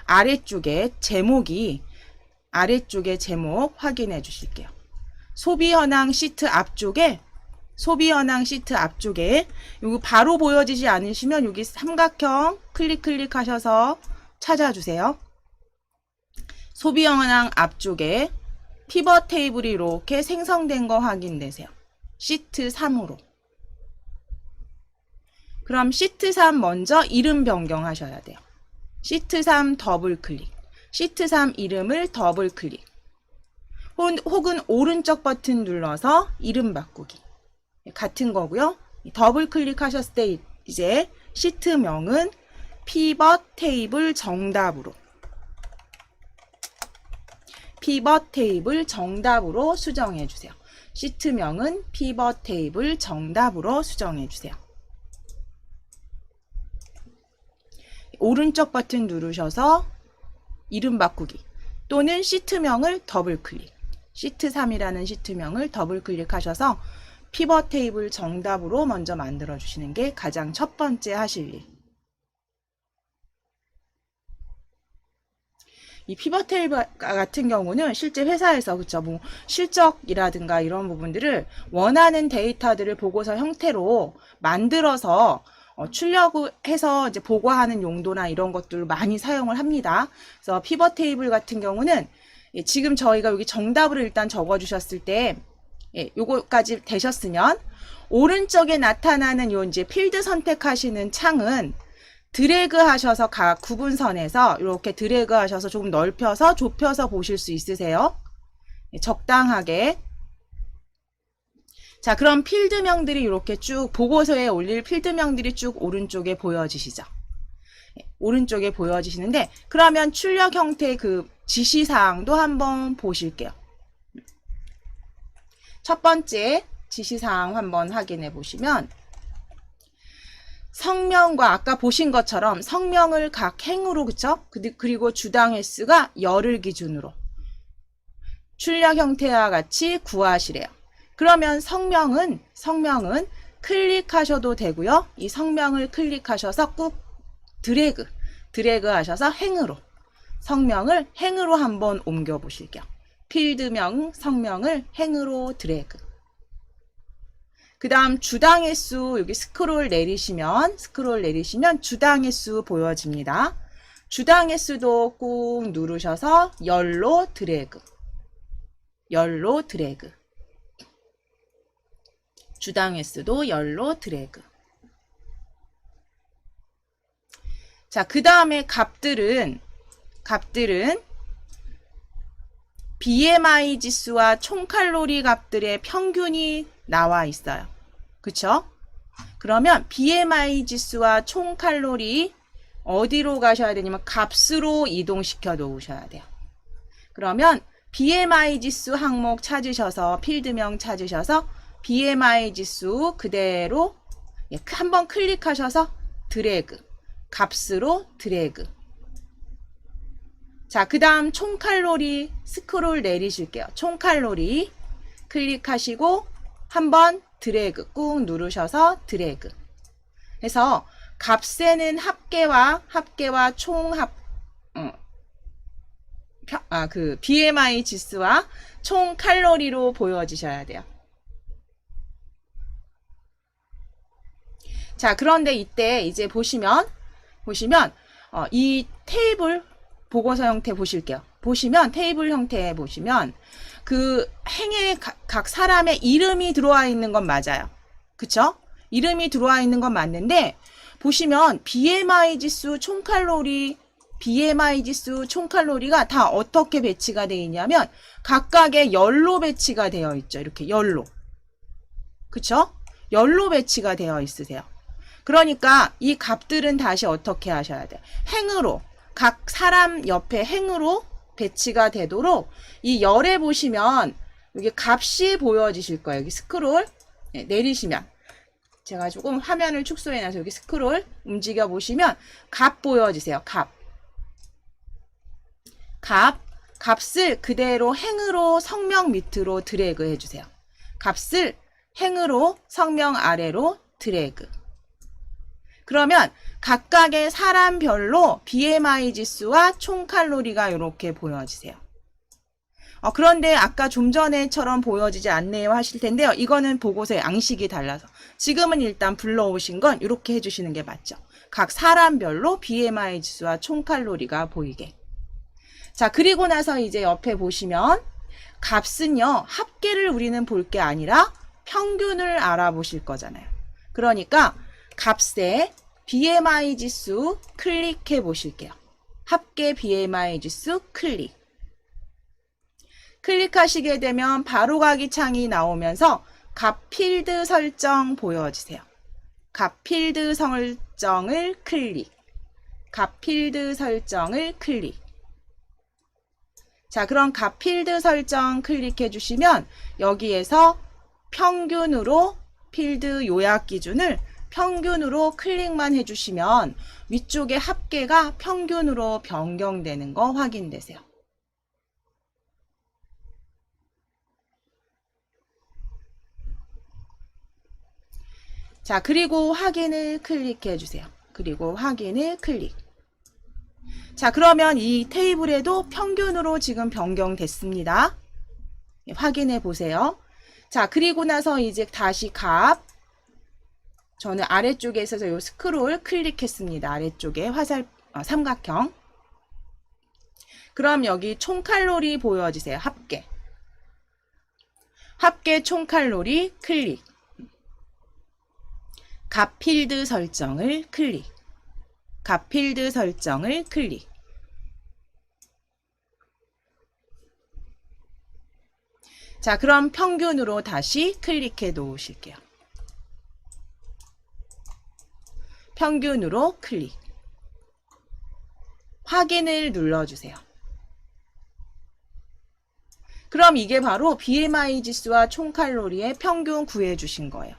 아래쪽에 제목 확인해 주실게요. 소비 현황 시트 앞쪽에 여기 바로 보여지지 않으시면 여기 삼각형 클릭하셔서 찾아주세요. 소비 현황 앞쪽에 피벗 테이블이 이렇게 생성된 거 확인되세요. 시트 3으로. 그럼 시트 3 먼저 이름 변경하셔야 돼요. 시트 3 더블 클릭. 시트 3 이름을 더블 클릭. 혹은 오른쪽 버튼 눌러서 이름 바꾸기. 같은 거고요. 더블 클릭하셨을 때 이제 시트명은 피벗 테이블 정답으로 수정해 주세요. 시트명은 피벗 테이블 정답으로 수정해 주세요. 오른쪽 버튼 누르셔서 이름 바꾸기 또는 시트명을 더블 클릭. 시트 3이라는 시트명을 더블 클릭하셔서 피벗 테이블 정답으로 먼저 만들어 주시는 게 가장 첫 번째 하실 일. 이 피벗 테이블 같은 경우는 실제 회사에서 뭐 실적이라든가 이런 부분들을 원하는 데이터들을 보고서 형태로 만들어서 출력해서 이제 보고하는 용도나 이런 것들을 많이 사용을 합니다. 그래서 피벗 테이블 같은 경우는 지금 저희가 여기 정답을 일단 적어 주셨을 때 요거까지 되셨으면 오른쪽에 나타나는 요 이제 필드 선택하시는 창은 드래그 하셔서 각 구분선에서 이렇게 드래그 하셔서 조금 넓혀서 좁혀서 보실 수 있으세요. 적당하게. 자, 그럼 필드명들이 이렇게 쭉 보고서에 올릴 필드명들이 쭉 오른쪽에 보여지시죠. 오른쪽에 보여지시는데 그러면 출력 형태의 그 지시사항도 한번 보실게요. 첫 번째 지시사항 한번 확인해 보시면 성명과 아까 보신 것처럼 성명을 각 행으로 그쵸? 그리고 주당 횟수가 열을 기준으로 출력 형태와 같이 구하시래요. 그러면 성명은 클릭하셔도 되고요. 이 성명을 클릭하셔서 꾹 드래그 하셔서 행으로, 성명을 행으로 한번 옮겨 보실게요. 필드명 성명을 행으로 드래그. 그 다음 주당의 수, 여기 스크롤 내리시면 주당의 수 보여집니다. 주당의 수도 꾹 누르셔서 열로 드래그. 주당의 수도 열로 드래그. 자, 그 다음에 값들은 BMI 지수와 총칼로리 값들의 평균이 나와 있어요. 그쵸? 그러면 BMI 지수와 총칼로리 어디로 가셔야 되냐면 값으로 이동시켜 놓으셔야 돼요. 그러면 BMI 지수 항목 찾으셔서 필드명 찾으셔서 BMI 지수 그대로 한번 클릭하셔서 드래그, 값으로 드래그. 자, 그 다음 총칼로리 스크롤 내리실게요. 총칼로리 클릭하시고 한번 드래그 꾹 누르셔서 드래그 해서 값에는 합계와 총합 그 BMI 지수와 총 칼로리로 보여지셔야 돼요. 자, 그런데 이때 이제 보시면 이 테이블 보고서 형태 보실게요. 보시면 테이블 형태에 보시면 그 행에 각 사람의 이름이 들어와 있는 건 맞아요. 그쵸? 이름이 들어와 있는 건 맞는데 보시면 BMI 지수 총칼로리가 다 어떻게 배치가 되어 있냐면 각각의 열로 배치가 되어 있죠. 이렇게 열로. 그쵸? 열로 배치가 되어 있으세요. 그러니까 이 값들은 다시 어떻게 하셔야 돼요? 행으로, 각 사람 옆에 행으로 배치가 되도록 이 열에 보시면 여기 값이 보여지실 거예요. 여기 스크롤 내리시면 제가 조금 화면을 축소해놔서 여기 스크롤 움직여 보시면 값 보여지세요. 값을 그대로 행으로 성명 밑으로 드래그 해주세요. 값을 행으로 성명 아래로 드래그. 그러면 각각의 사람별로 BMI 지수와 총칼로리가 이렇게 보여지세요. 그런데 아까 좀 전에처럼 보여지지 않네요 하실 텐데요. 이거는 보고서의 양식이 달라서 지금은 일단 불러오신 건 이렇게 해주시는 게 맞죠. 각 사람별로 BMI 지수와 총칼로리가 보이게. 자, 그리고 나서 이제 옆에 보시면 값은요. 합계를 우리는 볼 게 아니라 평균을 알아보실 거잖아요. 그러니까 값에 BMI 지수 클릭해 보실게요. 합계 BMI 지수 클릭하시게 되면 바로 가기 창이 나오면서 값 필드 설정 보여지세요. 값 필드 설정을 클릭. 자, 그럼 값 필드 설정 클릭해 주시면 여기에서 평균으로 필드 요약 기준을 평균으로 클릭만 해주시면 위쪽에 합계가 평균으로 변경되는 거 확인되세요. 자, 그리고 확인을 클릭해 주세요. 자, 그러면 이 테이블에도 평균으로 지금 변경됐습니다. 확인해 보세요. 자, 그리고 나서 이제 다시 저는 아래쪽에 있어서 요 스크롤 클릭했습니다. 아래쪽에 삼각형. 그럼 여기 총칼로리 보여지세요. 합계 총칼로리 클릭. 값 필드 설정을 클릭. 자, 그럼 평균으로 다시 클릭해 놓으실게요. 평균으로 클릭. 확인을 눌러주세요. 그럼 이게 바로 BMI 지수와 총칼로리의 평균 구해주신 거예요.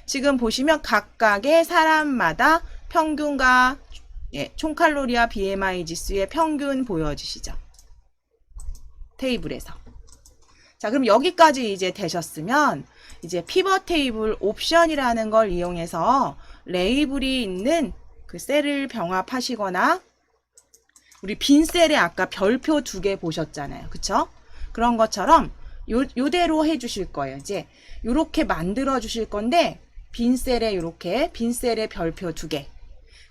지금 보시면 각각의 사람마다 평균과 총칼로리와 BMI 지수의 평균 보여지시죠? 테이블에서. 자, 그럼 여기까지 이제 되셨으면 이제 피벗 테이블 옵션이라는 걸 이용해서 레이블이 있는 그 셀을 병합하시거나, 우리 빈 셀에 아까 별표 2개 보셨잖아요. 그쵸? 그런 것처럼 요대로 해주실 거예요. 이제 요렇게 만들어 주실 건데, 빈 셀에 요렇게, 빈 셀에 별표 2개.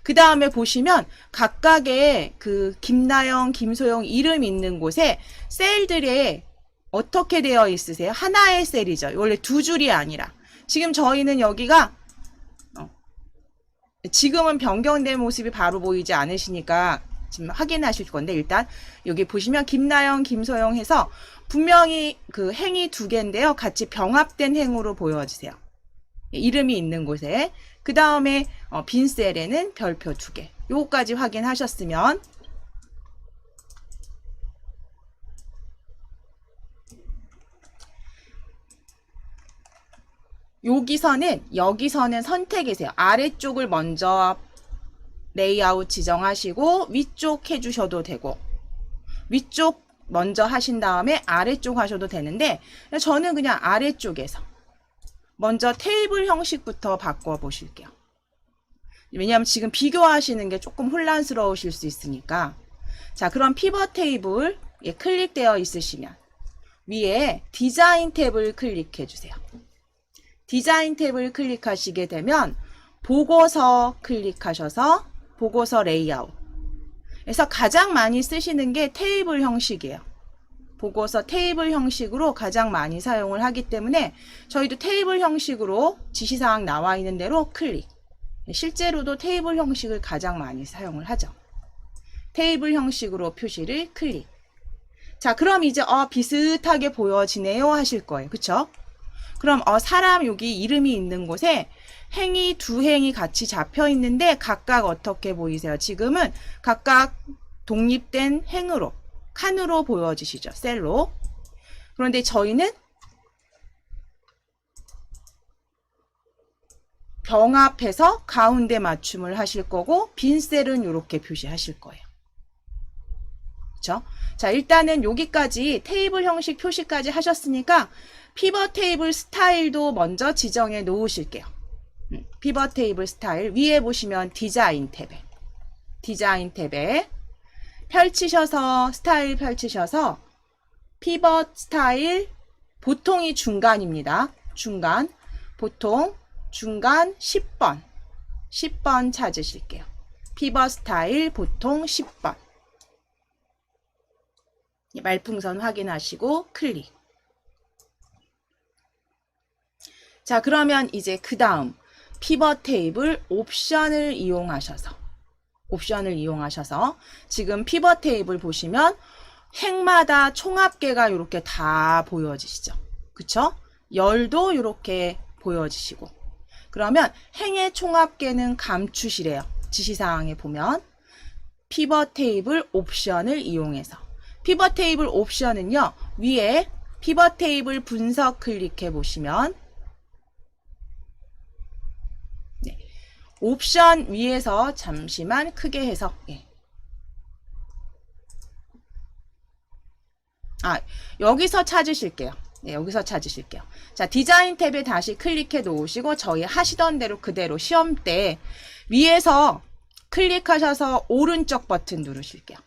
그 다음에 보시면 각각의 그 김나영, 김소영 이름 있는 곳에 셀들에 어떻게 되어 있으세요? 하나의 셀이죠. 원래 2줄이 아니라. 지금 저희는 여기가 지금은 변경된 모습이 바로 보이지 않으시니까 지금 확인하실 건데, 일단 여기 보시면 김나영, 김소영 해서 분명히 그 행이 2개인데요. 같이 병합된 행으로 보여주세요. 이름이 있는 곳에. 그 다음에 빈 셀에는 별표 2개. 요거까지 확인하셨으면 여기서는 선택이세요. 아래쪽을 먼저 레이아웃 지정하시고 위쪽 해주셔도 되고, 위쪽 먼저 하신 다음에 아래쪽 하셔도 되는데, 저는 그냥 아래쪽에서 먼저 테이블 형식부터 바꿔 보실게요. 왜냐하면 지금 비교하시는 게 조금 혼란스러우실 수 있으니까. 자, 그럼 피벗 테이블 클릭되어 있으시면 위에 디자인 탭을 클릭해 주세요. 디자인 탭을 클릭하시게 되면 보고서 클릭하셔서 보고서 레이아웃. 그래서 가장 많이 쓰시는 게 테이블 형식이에요. 보고서 테이블 형식으로 가장 많이 사용을 하기 때문에 저희도 테이블 형식으로 지시사항 나와 있는 대로 클릭. 실제로도 테이블 형식을 가장 많이 사용을 하죠. 테이블 형식으로 표시를 클릭. 자, 그럼 이제 비슷하게 보여지네요 하실 거예요. 그쵸? 그럼 사람 여기 이름이 있는 곳에 행이 2행이 같이 잡혀 있는데 각각 어떻게 보이세요? 지금은 각각 독립된 행으로, 칸으로 보여지시죠. 셀로. 그런데 저희는 병합해서 가운데 맞춤을 하실 거고, 빈 셀은 이렇게 표시하실 거예요. 그쵸? 자, 일단은 여기까지 테이블 형식 표시까지 하셨으니까 피벗 테이블 스타일도 먼저 지정해 놓으실게요. 피벗 테이블 스타일 위에 보시면 디자인 탭에 펼치셔서 스타일 펼치셔서 피벗 스타일 보통이 중간입니다. 중간 보통 중간 10번 찾으실게요. 피벗 스타일 보통 10번. 말풍선 확인하시고 클릭. 자, 그러면 이제 그 다음 피벗 테이블 옵션을 이용하셔서 지금 피벗 테이블 보시면 행마다 총합계가 이렇게 다 보여지시죠. 그쵸? 열도 이렇게 보여지시고, 그러면 행의 총합계는 감추시래요. 지시사항에 보면 피벗 테이블 옵션을 이용해서, 피벗 테이블 옵션은요, 위에 피벗 테이블 분석 클릭해 보시면 옵션 위에서 잠시만 크게 해서 여기서 찾으실게요. 여기서 찾으실게요. 자, 디자인 탭에 다시 클릭해 놓으시고 저희 하시던 대로 그대로 시험 때 위에서 클릭하셔서 오른쪽 버튼 누르실게요.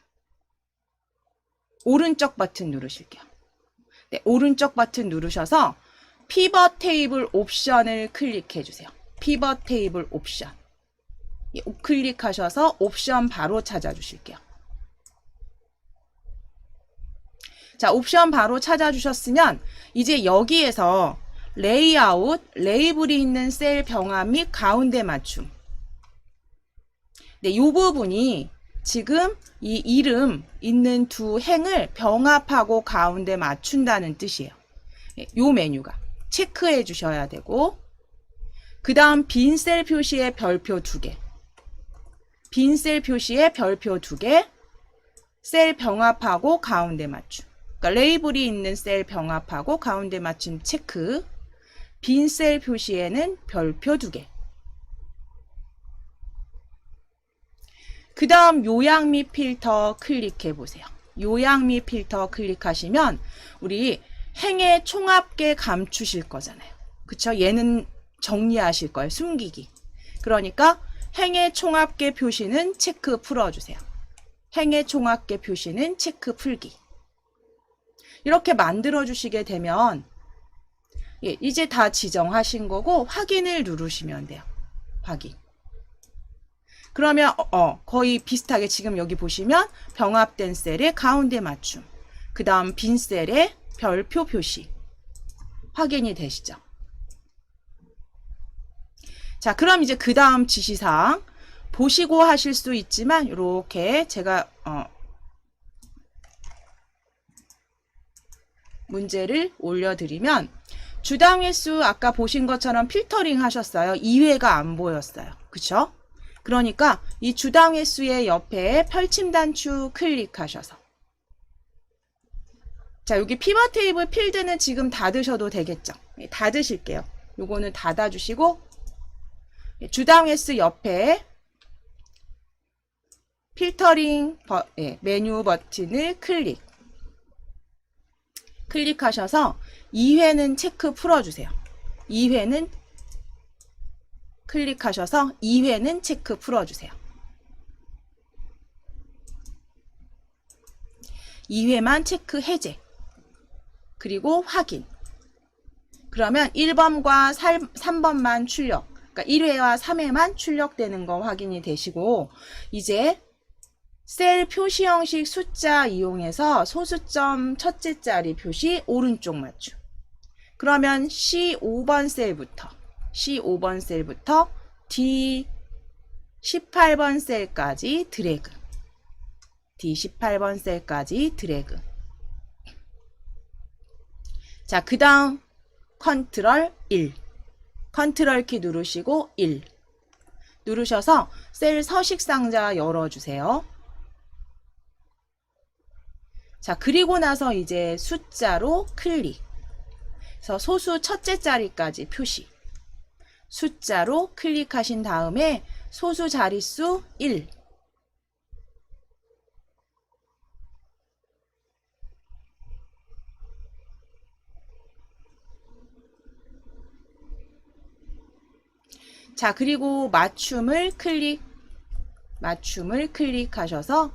오른쪽 버튼 누르실게요. 네, 오른쪽 버튼 누르셔서 피벗 테이블 옵션을 클릭해 주세요. 피벗 테이블 옵션. 클릭하셔서 옵션 바로 찾아주실게요. 자, 옵션 바로 찾아주셨으면 이제 여기에서 레이아웃, 레이블이 있는 셀 병합 및 가운데 맞춤. 네, 이 부분이 지금 이 이름 있는 2행을 병합하고 가운데 맞춘다는 뜻이에요. 이 메뉴가 체크해 주셔야 되고, 그 다음 빈 셀 표시에 별표 2개. 빈 셀 표시에 별표 2개. 셀 병합하고 가운데 맞춤. 그러니까 레이블이 있는 셀 병합하고 가운데 맞춤 체크. 빈 셀 표시에는 별표 2개. 그 다음 요약 및 필터 클릭해 보세요. 요약 및 필터 클릭하시면 우리 행의 총합계 감추실 거잖아요. 그쵸? 얘는 정리하실 거예요. 숨기기. 그러니까 행의 총합계 표시는 체크 풀어주세요. 행의 총합계 표시는 체크 풀기. 이렇게 만들어 주시게 되면 예, 이제 다 지정하신 거고 확인을 누르시면 돼요. 확인. 그러면 거의 비슷하게 지금 여기 보시면 병합된 셀의 가운데 맞춤, 그 다음 빈 셀의 별표 표시 확인이 되시죠. 자, 그럼 이제 그 다음 지시사항 보시고 하실 수 있지만 이렇게 제가 문제를 올려드리면 주당 횟수 아까 보신 것처럼 필터링 하셨어요. 2회가 안 보였어요. 그쵸? 그러니까 이 주당 횟수의 옆에 펼침 단추 클릭하셔서 자, 여기 피벗 테이블 필드는 지금 닫으셔도 되겠죠. 네, 닫으실게요. 요거는 닫아주시고 주당 횟수 옆에 필터링 메뉴 버튼을 클릭하셔서 2회는 체크 풀어주세요. 2회는 클릭하셔서 2회는 체크 풀어주세요. 2회만 체크 해제. 그리고 확인. 그러면 1번과 3번만 출력. 그러니까 1회와 3회만 출력되는 거 확인이 되시고 이제 셀 표시 형식 숫자 이용해서 소수점 첫째 자리 표시 오른쪽 맞춤. 그러면 C5번 셀부터 D18번 셀까지 드래그. D18번 셀까지 드래그. 자, 그 다음 컨트롤 1. 컨트롤 키 누르시고 1. 누르셔서 셀 서식 상자 열어주세요. 자, 그리고 나서 이제 숫자로 클릭. 그래서 소수 첫째 자리까지 표시. 숫자로 클릭하신 다음에 소수 자릿수 1. 자, 그리고 맞춤을 클릭하셔서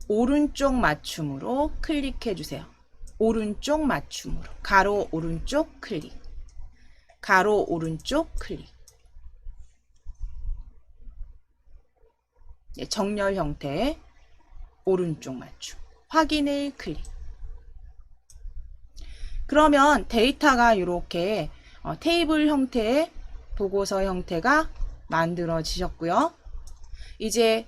오른쪽 맞춤으로 클릭해 주세요. 오른쪽 맞춤으로. 가로 오른쪽 클릭. 가로 오른쪽 클릭. 네, 정렬 형태 오른쪽 맞춤. 확인을 클릭. 그러면 데이터가 이렇게 테이블 형태의 보고서 형태가 만들어지셨고요. 이제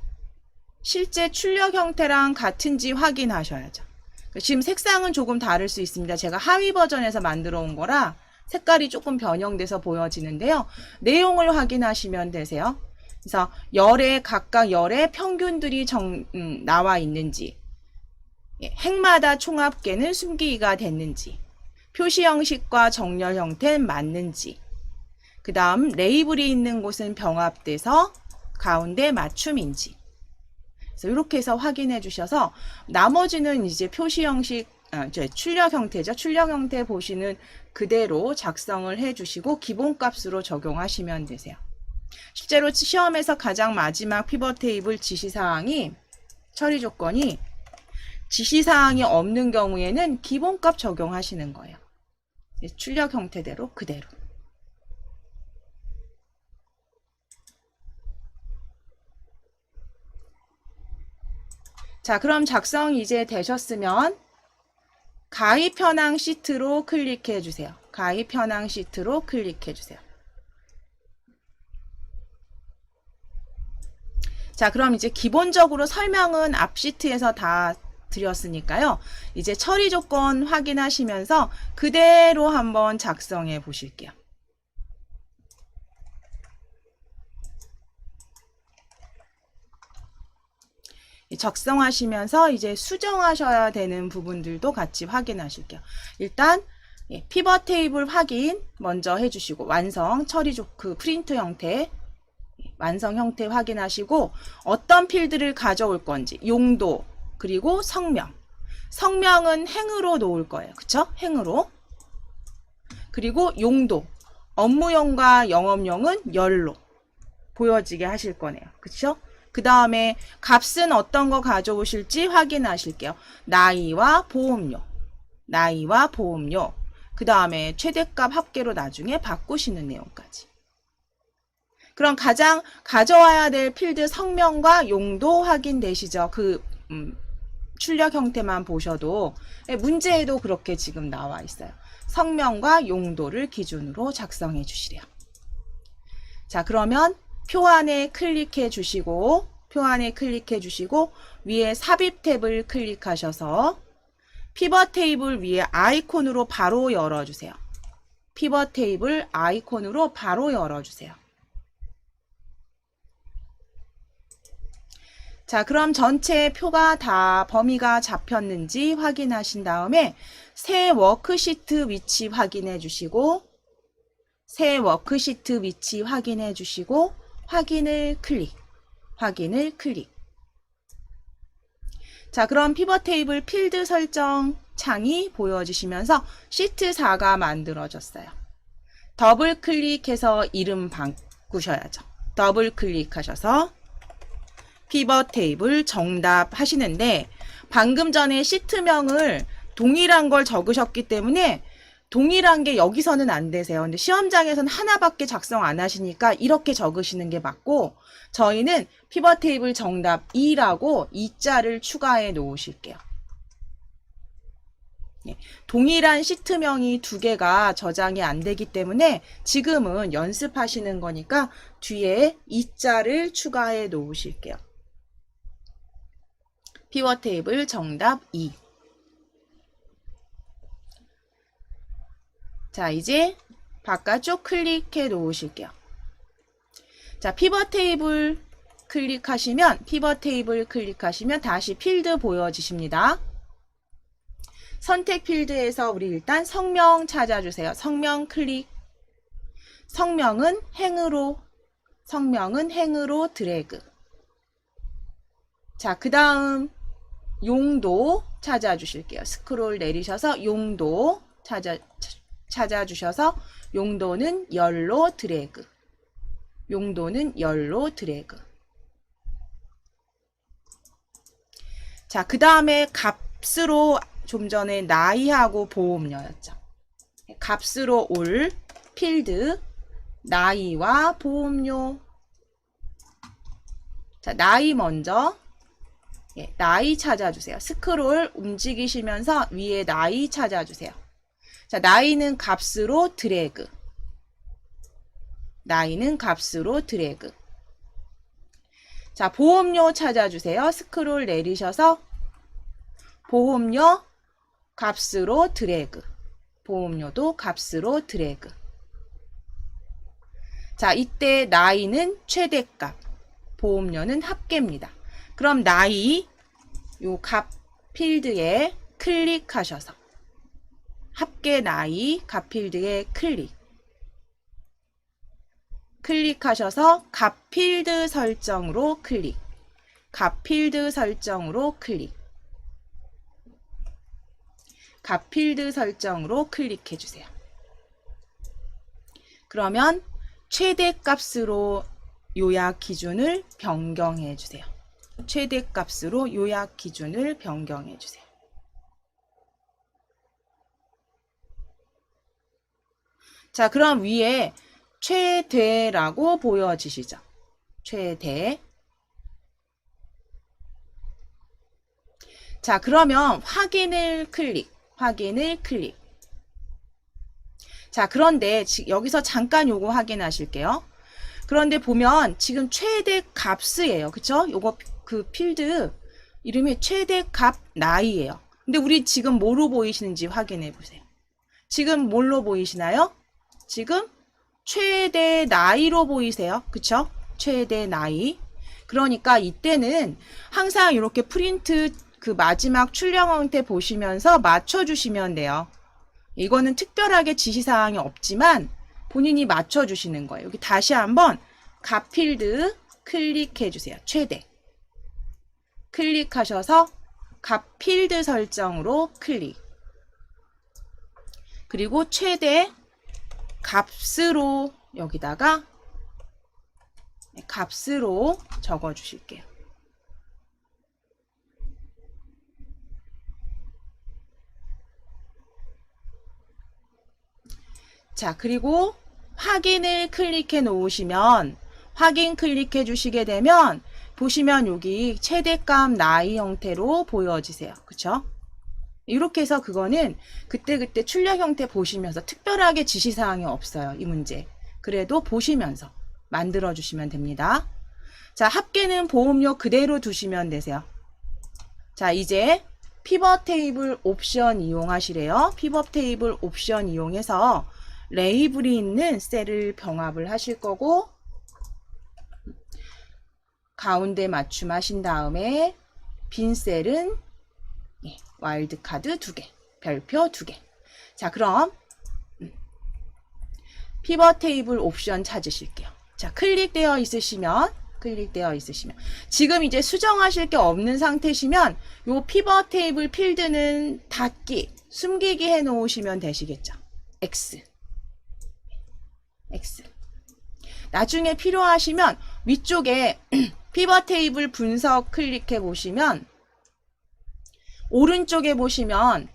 실제 출력 형태랑 같은지 확인하셔야죠. 지금 색상은 조금 다를 수 있습니다. 제가 하위 버전에서 만들어 온 거라 색깔이 조금 변형돼서 보여지는데요. 내용을 확인하시면 되세요. 그래서 각각 열의 평균들이 나와 있는지, 행마다 총합계는 숨기기가 됐는지, 표시 형식과 정렬 형태는 맞는지, 그 다음 레이블이 있는 곳은 병합돼서 가운데 맞춤인지. 그래서 이렇게 해서 확인해 주셔서 나머지는 이제 표시 형식, 출력 형태죠. 출력 형태 보시는 그대로 작성을 해 주시고 기본값으로 적용하시면 되세요. 실제로 시험에서 가장 마지막 피벗 테이블 지시사항이 처리 조건이 지시사항이 없는 경우에는 기본값 적용하시는 거예요. 출력 형태대로 그대로. 자, 그럼 작성이 이제 되셨으면 가입 현황 시트로 클릭해 주세요. 가입 현황 시트로 클릭해 주세요. 자, 그럼 이제 기본적으로 설명은 앞 시트에서 다 드렸으니까요. 이제 처리 조건 확인하시면서 그대로 한번 작성해 보실게요. 작성하시면서 이제 수정하셔야 되는 부분들도 같이 확인하실게요. 일단 피벗 테이블 확인 먼저 해주시고 완성 처리 그 프린트 형태 완성 형태 확인하시고 어떤 필드를 가져올 건지 용도 그리고 성명은 행으로 놓을 거예요. 그쵸? 행으로. 그리고 용도 업무용과 영업용은 열로 보여지게 하실 거네요. 그쵸? 그 다음에 값은 어떤 거 가져오실지 확인하실게요. 나이와 보험료. 나이와 보험료. 그 다음에 최대값 합계로 나중에 바꾸시는 내용까지. 그럼 가장 가져와야 될 필드 성명과 용도 확인되시죠? 출력 형태만 보셔도 문제에도 그렇게 지금 나와 있어요. 성명과 용도를 기준으로 작성해 주시래요. 자, 그러면 표 안에 클릭해 주시고 위에 삽입 탭을 클릭하셔서 피벗 테이블 위에 아이콘으로 바로 열어주세요. 피벗 테이블 아이콘으로 바로 열어주세요. 자, 그럼 전체 표가 다 범위가 잡혔는지 확인하신 다음에 새 워크시트 위치 확인해 주시고 확인을 클릭. 자, 그럼 피벗 테이블 필드 설정 창이 보여지시면서 시트 4가 만들어졌어요. 더블 클릭해서 이름 바꾸셔야죠. 더블 클릭하셔서 피벗 테이블 정답 하시는데 방금 전에 시트명을 동일한 걸 적으셨기 때문에 동일한 게 여기서는 안 되세요. 근데 시험장에서는 하나밖에 작성 안 하시니까 이렇게 적으시는 게 맞고 저희는 피벗 테이블 정답 2라고 2자를 추가해 놓으실게요. 네, 동일한 시트명이 두 개가 저장이 안 되기 때문에 지금은 연습하시는 거니까 뒤에 2자를 추가해 놓으실게요. 피벗 테이블 정답 2. 자, 이제 바깥쪽 클릭해 놓으실게요. 자, 피벗 테이블 클릭하시면 다시 필드 보여지십니다. 선택 필드에서 우리 일단 성명 찾아주세요. 성명 클릭. 성명은 행으로 드래그. 자, 그 다음 용도 찾아주실게요. 스크롤 내리셔서 용도 찾아주셔서 용도는 열로 드래그. 자, 그 다음에 값으로 좀 전에 나이하고 보험료였죠. 값으로 올 필드 나이와 보험료. 자, 나이 먼저. 나이 찾아주세요. 스크롤 움직이시면서 위에 나이 찾아주세요. 자, 나이는 값으로 드래그. 자, 보험료 찾아주세요. 스크롤 내리셔서 보험료 값으로 드래그. 보험료도 값으로 드래그. 자, 이때 나이는 최대값, 보험료는 합계입니다. 그럼 나이 요 값 필드에 클릭하셔서 합계 나이 값 필드에 클릭하셔서 값 필드 설정으로 클릭. 값 필드 설정으로 클릭해 주세요. 그러면 최대값으로 요약 기준을 변경해 주세요. 자, 그럼 위에 최대라고 보여지시죠? 최대. 자, 그러면 확인을 클릭. 자, 그런데 여기서 잠깐 요거 확인하실게요. 그런데 보면 지금 최대 값이에요. 그쵸? 요거 그 필드 이름이 최대 값 나이예요. 근데 우리 지금 뭐로 보이시는지 확인해 보세요. 지금 뭘로 보이시나요? 지금 최대 나이로 보이세요. 그쵸? 최대 나이. 그러니까 이때는 항상 이렇게 프린트 그 마지막 출력 형태 보시면서 맞춰주시면 돼요. 이거는 특별하게 지시사항이 없지만 본인이 맞춰주시는 거예요. 여기 다시 한번 값 필드 클릭해 주세요. 최대. 클릭하셔서 값 필드 설정으로 클릭. 그리고 최대 값으로 여기다가 값으로 적어 주실게요. 자, 그리고 확인을 클릭해 놓으시면 확인 클릭해 주시게 되면 보시면 여기 최대값 나이 형태로 보여지세요. 그쵸? 이렇게 해서 그거는 그때그때 출력 형태 보시면서 특별하게 지시사항이 없어요. 이 문제. 그래도 보시면서 만들어 주시면 됩니다. 자, 합계는 보험료 그대로 두시면 되세요. 자, 이제 피벗 테이블 옵션 이용하시래요. 피벗 테이블 옵션 이용해서 레이블이 있는 셀을 병합을 하실 거고 가운데 맞춤하신 다음에 빈 셀은 와일드카드 2개, 별표 2개. 자, 그럼 피벗 테이블 옵션 찾으실게요. 자, 클릭되어 있으시면 지금 이제 수정하실 게 없는 상태시면 요 피벗 테이블 필드는 닫기, 숨기기 해 놓으시면 되시겠죠. X. 나중에 필요하시면 위쪽에 피벗 테이블 분석 클릭해 보시면 오른쪽에 보시면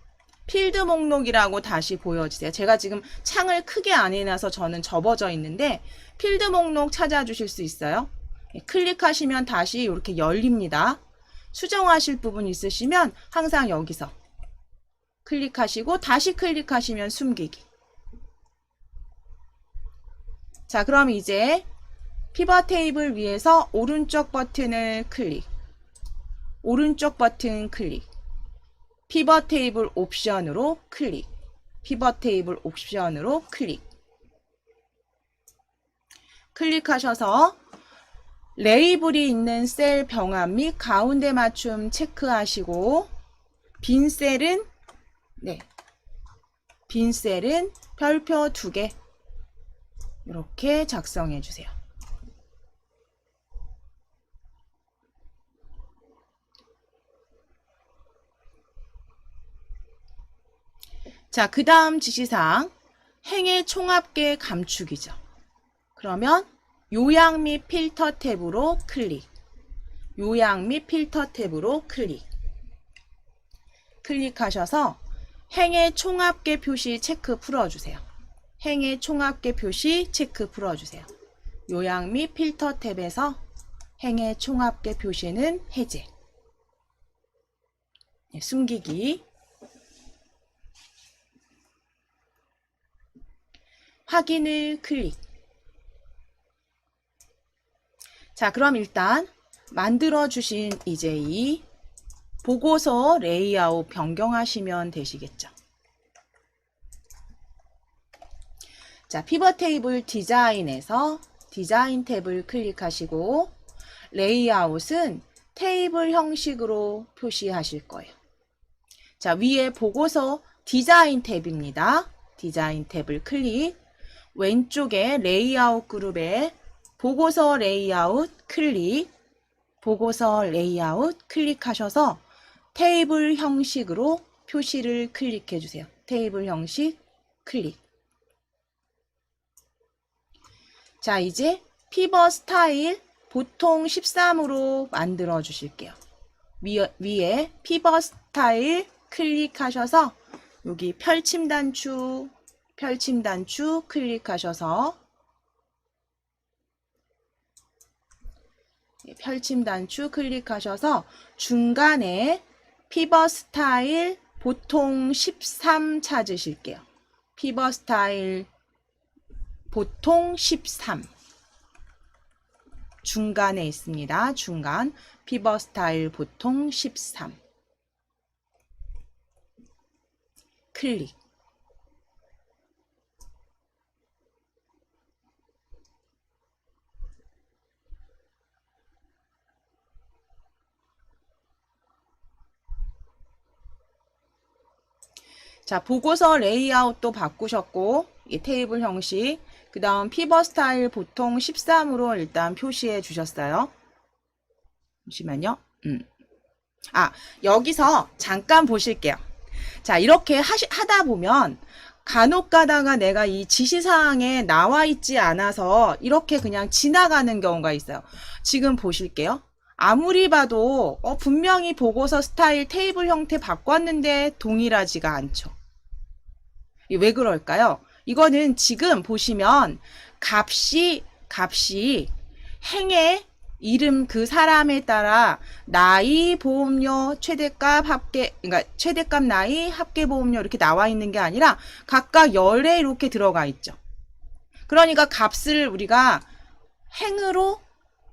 필드 목록이라고 다시 보여주세요. 제가 지금 창을 크게 안 해놔서 저는 접어져 있는데 필드 목록 찾아주실 수 있어요. 클릭하시면 다시 이렇게 열립니다. 수정하실 부분 있으시면 항상 여기서 클릭하시고 다시 클릭하시면 숨기기. 자, 그럼 이제 피벗 테이블 위에서 오른쪽 버튼을 클릭, 오른쪽 버튼 클릭, 피벗 테이블 옵션으로 클릭, 피벗 테이블 옵션으로 클릭. 클릭하셔서 레이블이 있는 셀 병합 및 가운데 맞춤 체크하시고 빈 셀은 별표 2개 이렇게 작성해 주세요. 자, 그 다음 지시사항 행의 총합계 감축이죠. 그러면 요약 및 필터 탭으로 클릭, 요약 및 필터 탭으로 클릭. 클릭하셔서 행의 총합계 표시 체크 풀어주세요. 행의 총합계 표시 체크 풀어주세요. 요약 및 필터 탭에서 행의 총합계 표시는 해제. 숨기기. 확인을 클릭. 자, 그럼 일단 만들어 주신 이제 이 보고서 레이아웃 변경하시면 되시겠죠. 자, 피벗 테이블 디자인에서 디자인 탭을 클릭하시고 레이아웃은 테이블 형식으로 표시하실 거예요. 자, 위에 보고서 디자인 탭입니다. 디자인 탭을 클릭. 왼쪽에 레이아웃 그룹에 보고서 레이아웃 클릭. 보고서 레이아웃 클릭하셔서 테이블 형식으로 표시를 클릭해 주세요. 테이블 형식 클릭. 자, 이제 피벗 스타일 보통 13으로 만들어 주실게요. 위에 피벗 스타일 클릭하셔서 여기 펼침 단추 클릭하셔서 펼침 단추 클릭하셔서 중간에 피벗 스타일 보통 13 찾으실게요. 피벗 스타일 보통 13 중간에 있습니다. 중간 피벗 스타일 보통 13 클릭. 자, 보고서 레이아웃도 바꾸셨고 이 테이블 형식 그 다음 피벗 스타일 보통 13으로 일단 표시해 주셨어요. 잠시만요. 여기서 잠깐 보실게요. 자, 이렇게 하다 보면 간혹 가다가 내가 이 지시사항에 나와 있지 않아서 이렇게 그냥 지나가는 경우가 있어요. 지금 보실게요. 아무리 봐도 분명히 보고서 스타일 테이블 형태 바꿨는데 동일하지가 않죠. 왜 그럴까요? 이거는 지금 보시면 값이 행의 이름 그 사람에 따라 나이, 보험료, 최대값, 합계, 그러니까 최대값, 나이, 합계 보험료 이렇게 나와 있는 게 아니라 각각 열에 이렇게 들어가 있죠. 그러니까 값을 우리가 행으로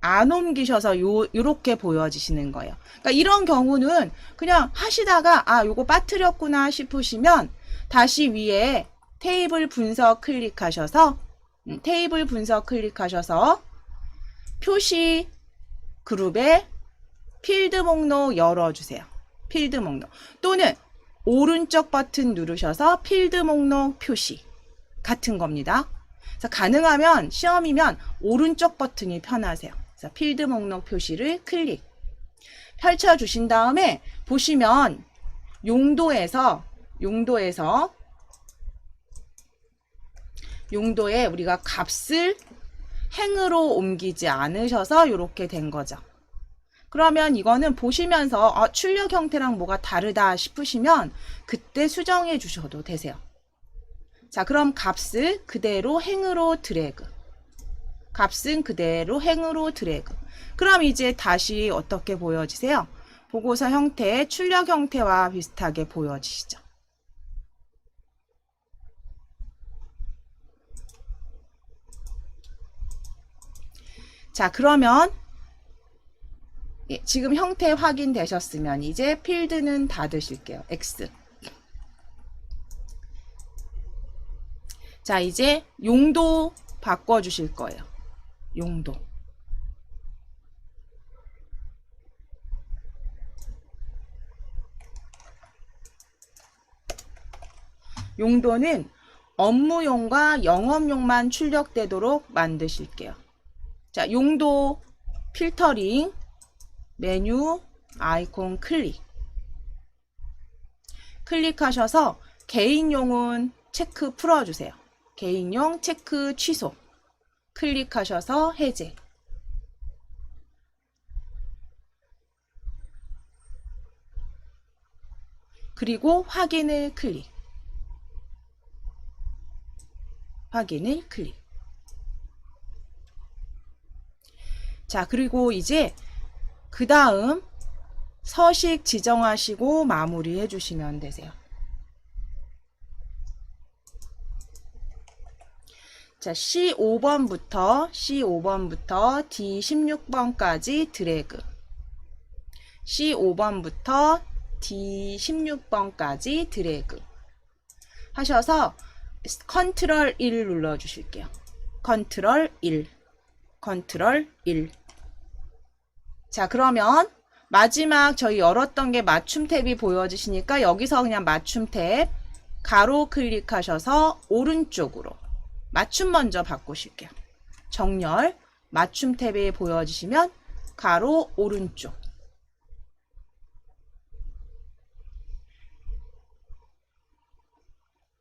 안 옮기셔서 요렇게 보여지시는 거예요. 그러니까 이런 경우는 그냥 하시다가 요거 빠뜨렸구나 싶으시면 다시 위에 테이블 분석 클릭하셔서 표시 그룹에 필드 목록 열어주세요. 필드 목록 또는 오른쪽 버튼 누르셔서 필드 목록 표시 같은 겁니다. 그래서 가능하면 시험이면 오른쪽 버튼이 편하세요. 그래서 필드 목록 표시를 클릭 펼쳐주신 다음에 보시면 용도에 우리가 값을 행으로 옮기지 않으셔서 이렇게 된 거죠. 그러면 이거는 보시면서 출력 형태랑 뭐가 다르다 싶으시면 그때 수정해 주셔도 되세요. 자, 그럼 값을 그대로 행으로 드래그. 그럼 이제 다시 어떻게 보여지세요? 보고서 형태, 출력 형태와 비슷하게 보여지시죠. 자, 그러면 지금 형태 확인되셨으면 이제 필드는 닫으실게요. X. 자, 이제 용도 바꿔주실 거예요. 용도는 업무용과 영업용만 출력되도록 만드실게요. 자, 용도 필터링 메뉴 아이콘 클릭하셔서 개인용은 체크 풀어주세요. 개인용 체크 취소 클릭하셔서 해제. 그리고 확인을 클릭. 자, 그리고 이제 그 다음 서식 지정하시고 마무리해 주시면 되세요. 자, C5번부터 D16번까지 드래그. C5번부터 D16번까지 드래그. 하셔서 컨트롤 1 눌러 주실게요. 컨트롤 1. 자, 그러면 마지막 저희 열었던 게 맞춤 탭이 보여지시니까 여기서 그냥 맞춤 탭 가로 클릭하셔서 오른쪽으로 맞춤 먼저 바꾸실게요. 정렬 맞춤 탭이 보여지시면 가로 오른쪽.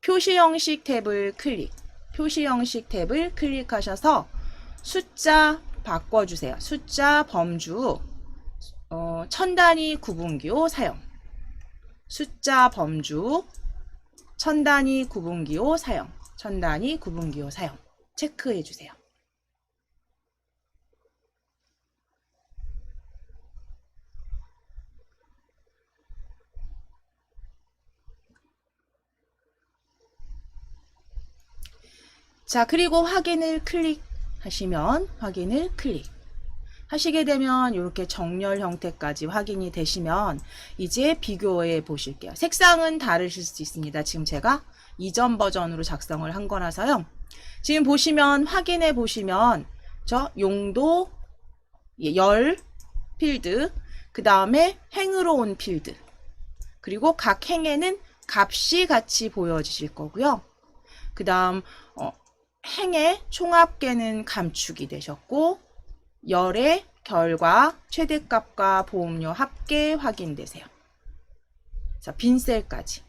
표시 형식 탭을 클릭하셔서 숫자 바꿔주세요. 숫자 범주 천 단위 구분기호 사용. 숫자 범주 천 단위 구분기호 사용. 체크해 주세요. 자, 그리고 확인을 하시게 되면 이렇게 정렬 형태까지 확인이 되시면 이제 비교해 보실게요. 색상은 다르실 수 있습니다. 지금 제가 이전 버전으로 작성을 한 거라서요. 지금 보시면 확인해 보시면 저 용도 열 필드, 그 다음에 행으로 온 필드, 그리고 각 행에는 값이 같이 보여지실 거고요. 그 다음 행의 총합계는 감축이 되셨고 열의 결과 최대값과 보험료 합계 확인되세요. 자, 빈셀까지.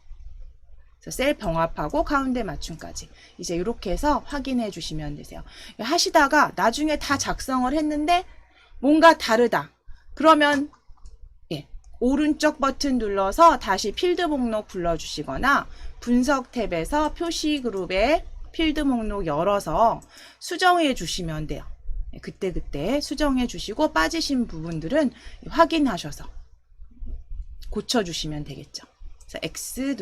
그래서 셀 병합하고 가운데 맞춤까지 이제 이렇게 해서 확인해 주시면 되세요. 하시다가 나중에 다 작성을 했는데 뭔가 다르다. 그러면 오른쪽 버튼 눌러서 다시 필드 목록 불러주시거나 분석 탭에서 표시 그룹에 필드 목록 열어서 수정해 주시면 돼요. 그때 수정해 주시고 빠지신 부분들은 확인하셔서 고쳐주시면 되겠죠. 그래서 X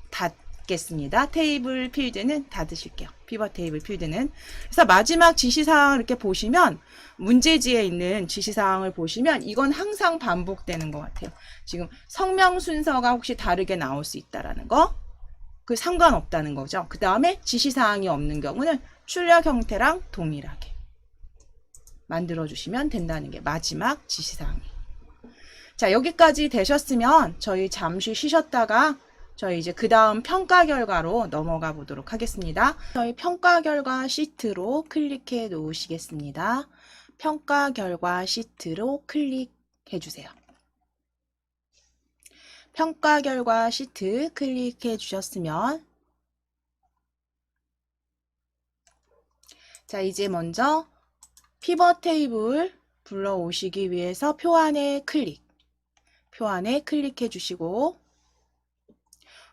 닫겠습니다. 테이블 필드는 닫으실게요. 피벗 테이블 필드는. 그래서 마지막 지시사항을 이렇게 보시면 문제지에 있는 지시사항을 보시면 이건 항상 반복되는 것 같아요. 지금 성명 순서가 혹시 다르게 나올 수 있다라는 거. 그 상관없다는 거죠. 그 다음에 지시사항이 없는 경우는 출력 형태랑 동일하게 만들어주시면 된다는 게 마지막 지시사항이에요. 자, 여기까지 되셨으면 저희 잠시 쉬셨다가 저희 이제 그 다음 평가 결과로 넘어가 보도록 하겠습니다. 저희 평가 결과 시트로 클릭해 놓으시겠습니다. 평가 결과 시트로 클릭해 주세요. 평가 결과 시트 클릭해 주셨으면 자, 이제 먼저 피벗 테이블 불러오시기 위해서 표 안에 클릭해 주시고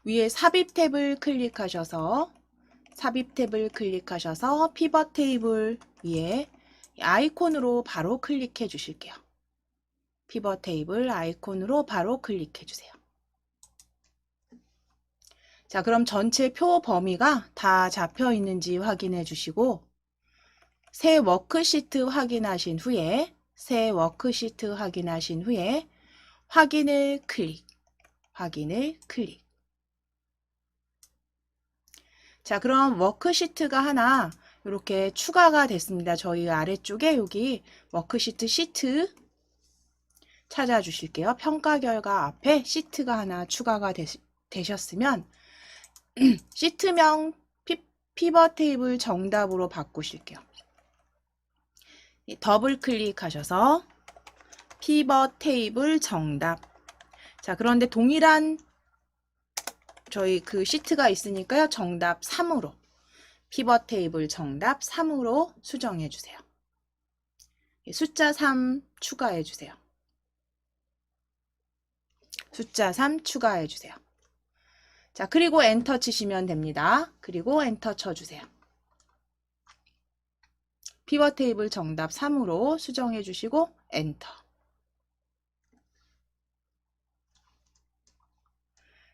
위에 삽입 탭을 클릭하셔서 피벗 테이블 위에 아이콘으로 바로 클릭해 주실게요. 피벗 테이블 아이콘으로 바로 클릭해 주세요. 자, 그럼 전체 표 범위가 다 잡혀 있는지 확인해 주시고 새 워크시트 확인하신 후에 확인을 클릭. 자, 그럼 워크시트가 하나 이렇게 추가가 됐습니다. 저희 아래쪽에 여기 워크시트 시트 찾아주실게요. 평가 결과 앞에 시트가 하나 추가가 되셨으면 시트명 피벗 테이블 정답으로 바꾸실게요. 더블 클릭하셔서 피벗 테이블 정답. 자, 그런데 동일한 저희 그 시트가 있으니까요. 정답 3으로 피벗 테이블 정답 3으로 수정해 주세요. 숫자 3 추가해 주세요. 숫자 3 추가해 주세요. 자, 그리고 엔터 치시면 됩니다. 그리고 엔터 쳐주세요. 피벗 테이블 정답 3으로 수정해 주시고 엔터.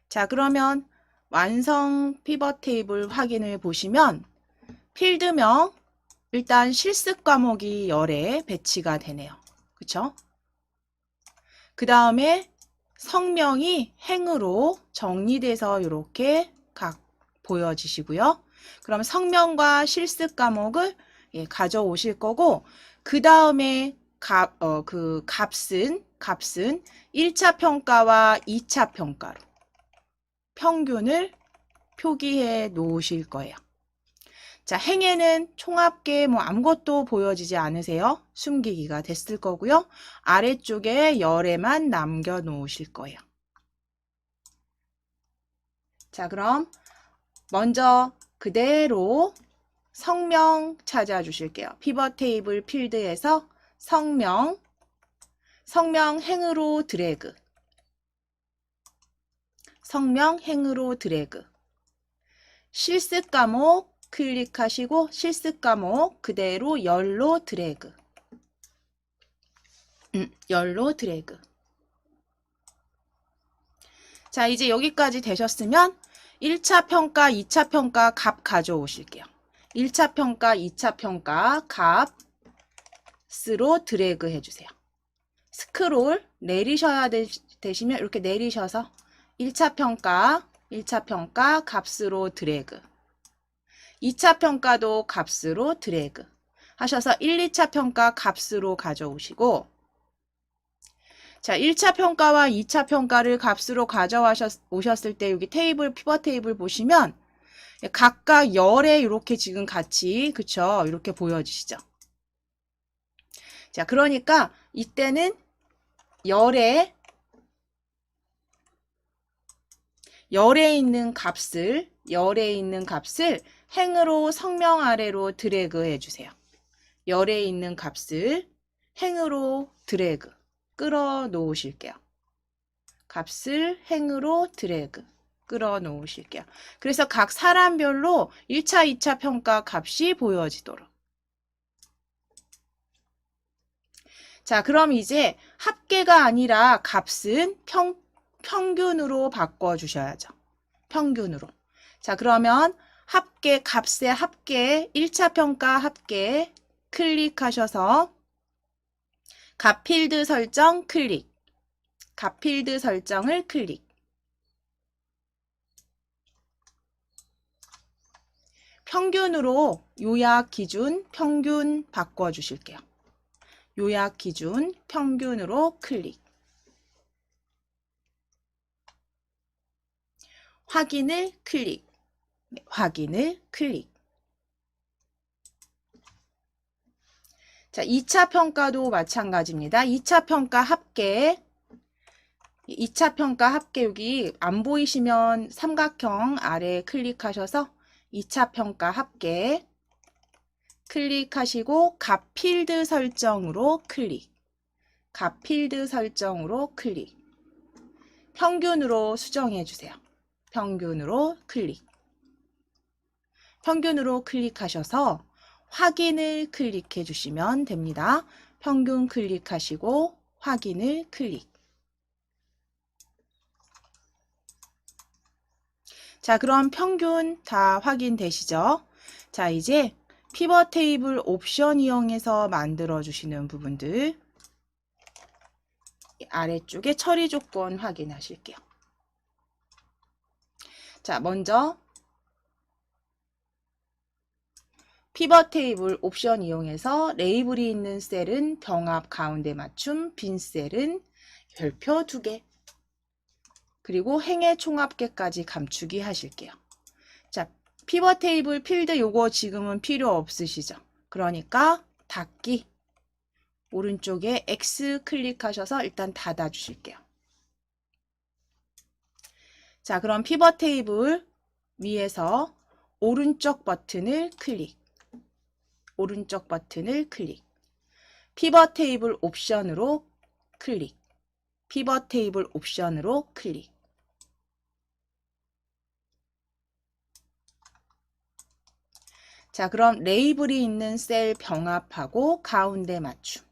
자, 그러면 완성 피벗 테이블 확인을 보시면 필드명 일단 실습 과목이 열에 배치가 되네요. 그쵸? 그 다음에 성명이 행으로 정리돼서 이렇게 각 보여지시고요. 그럼 성명과 실습 과목을 가져오실 거고 그 다음에 값은 1차 평가와 2차 평가로 평균을 표기해 놓으실 거예요. 자, 행에는 총합계 아무것도 보여지지 않으세요. 숨기기가 됐을 거고요. 아래쪽에 열에만 남겨 놓으실 거예요. 자, 그럼 먼저 그대로 성명 찾아주실게요. 피벗 테이블 필드에서 성명 행으로 드래그. 실습 과목 클릭하시고 실습 과목 그대로 열로 드래그. 자, 이제 여기까지 되셨으면 1차 평가, 2차 평가 값 가져오실게요. 1차 평가, 2차 평가 값으로 드래그 해주세요. 스크롤 내리셔야 되시면 이렇게 내리셔서 1차 평가 값으로 드래그. 2차 평가도 값으로 드래그 하셔서 1, 2차 평가 값으로 가져오시고 자, 1차 평가와 2차 평가를 값으로 가져오셨을 때 여기 테이블, 피벗 테이블 보시면 각각 열에 이렇게 지금 같이 그쵸? 이렇게 보여지시죠? 자, 그러니까 이때는 열에 열에 있는 값을 행으로 성명 아래로 드래그 해주세요. 열에 있는 값을 행으로 드래그 끌어 놓으실게요. 값을 행으로 드래그 끌어 놓으실게요. 그래서 각 사람별로 1차, 2차 평가 값이 보여지도록. 자, 그럼 이제 합계가 아니라 값은 평균으로 바꿔주셔야죠. 평균으로. 자, 그러면 합계, 값의 합계, 1차 평가 합계 클릭하셔서 값 필드 설정 클릭. 값 필드 설정을 클릭. 평균으로 요약 기준 평균 바꿔주실게요. 요약 기준 평균으로 클릭. 확인을 클릭. 네, 확인을 클릭. 자, 2차 평가도 마찬가지입니다. 2차 평가 합계. 2차 평가 합계 여기 안 보이시면 삼각형 아래 클릭하셔서 2차 평가 합계 클릭하시고 값 필드 설정으로 클릭. 값 필드 설정으로 클릭. 평균으로 수정해 주세요. 평균으로 클릭. 평균으로 클릭하셔서 확인을 클릭해 주시면 됩니다. 평균 클릭하시고 확인을 클릭. 자, 그럼 평균 다 확인되시죠? 자, 이제 피벗 테이블 옵션 이용해서 만들어 주시는 부분들 아래쪽에 처리 조건 확인하실게요. 자, 먼저 피벗 테이블 옵션 이용해서 레이블이 있는 셀은 병합 가운데 맞춤, 빈 셀은 별표 2개, 그리고 행의 총합계까지 감추기 하실게요. 자, 피벗 테이블 필드 요거 지금은 필요 없으시죠? 그러니까 닫기. 오른쪽에 X 클릭하셔서 일단 닫아 주실게요. 자, 그럼 피벗 테이블 위에서 오른쪽 버튼을 클릭. 오른쪽 버튼을 클릭. 피벗 테이블 옵션으로 클릭. 피벗 테이블 옵션으로 클릭. 자, 그럼 레이블이 있는 셀 병합하고 가운데 맞춤.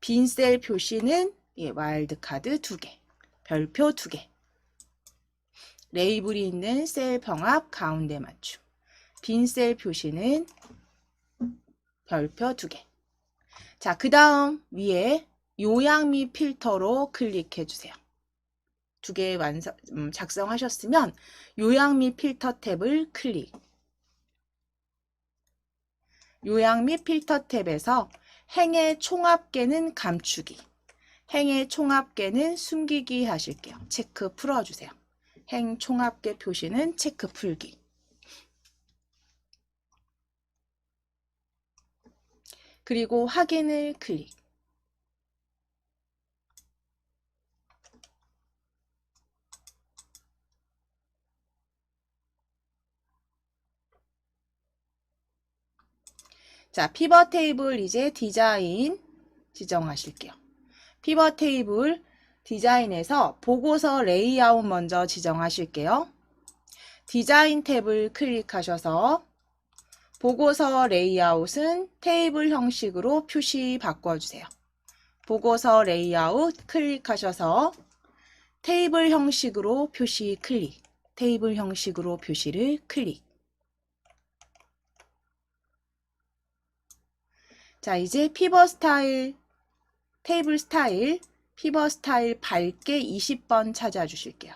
빈 셀 표시는 와일드카드 2개, 별표 2개. 레이블이 있는 셀 병합 가운데 맞춤. 빈 셀 표시는 별표 2개. 자, 그 다음 위에 요약 및 필터로 클릭해 주세요. 2개 작성하셨으면 요약 및 필터 탭을 클릭. 요약 및 필터 탭에서 행의 총합계는 감추기, 행의 총합계는 숨기기 하실게요. 체크 풀어주세요. 행 총합계 표시는 체크 풀기. 그리고 확인을 클릭. 자, 피벗 테이블 이제 디자인 지정하실게요. 피벗 테이블 디자인에서 보고서 레이아웃 먼저 지정하실게요. 디자인 탭을 클릭하셔서 보고서 레이아웃은 테이블 형식으로 표시 바꿔주세요. 보고서 레이아웃 클릭하셔서 테이블 형식으로 표시 클릭. 테이블 형식으로 표시를 클릭. 자, 이제 피벗 스타일, 테이블 스타일, 피벗 스타일 밝게 20번 찾아주실게요.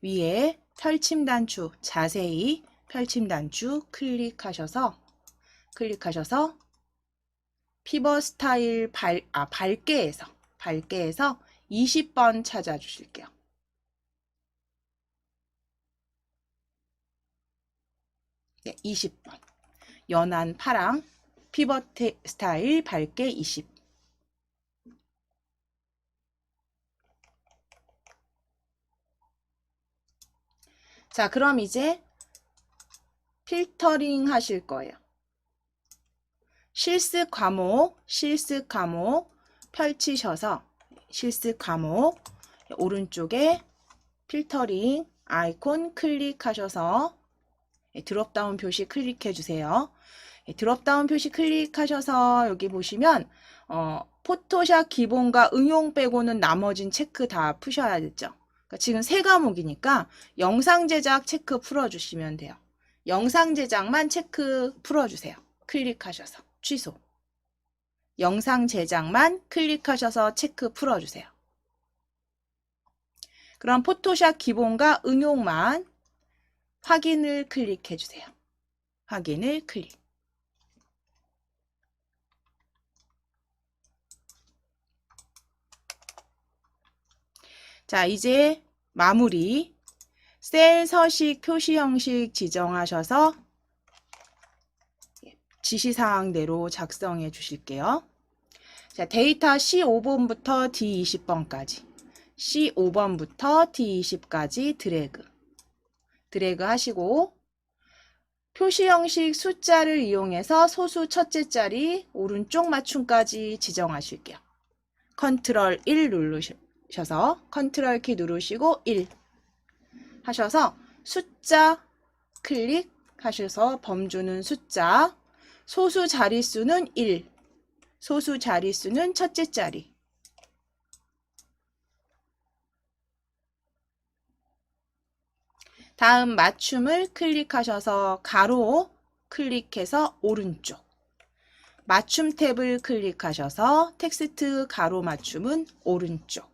위에 펼침 단추, 자세히 펼침 단추 클릭하셔서 피벗 스타일 밝게 해서 20번 찾아주실게요. 네, 20번. 연한 파랑 피벗 스타일 밝게 20. 자, 그럼 이제 필터링 하실 거예요. 실습 과목 펼치셔서 실습 과목 오른쪽에 필터링 아이콘 클릭하셔서 드롭다운 표시 클릭해 주세요. 드롭다운 표시 클릭하셔서 여기 보시면 포토샵 기본과 응용 빼고는 나머진 체크 다 푸셔야겠죠. 그러니까 지금 3과목이니까 영상 제작 체크 풀어주시면 돼요. 영상 제작만 체크 풀어주세요. 클릭하셔서 취소. 영상 제작만 클릭하셔서 체크 풀어주세요. 그럼 포토샵 기본과 응용만 확인을 클릭해 주세요. 확인을 클릭. 자, 이제 마무리. 셀 서식 표시 형식 지정하셔서 지시사항대로 작성해 주실게요. 자, 데이터 C5번부터 D20번까지. C5번부터 D20까지 드래그 하시고 표시 형식 숫자를 이용해서 소수 첫째 자리 오른쪽 맞춤까지 지정하실게요. 컨트롤 1 누르셔서 컨트롤 키 누르시고 1 하셔서 숫자 클릭하셔서 범주는 숫자, 소수 자릿수는 1, 소수 자릿수는 첫째 자리. 다음 맞춤을 클릭하셔서 가로 클릭해서 오른쪽. 맞춤 탭을 클릭하셔서 텍스트 가로 맞춤은 오른쪽.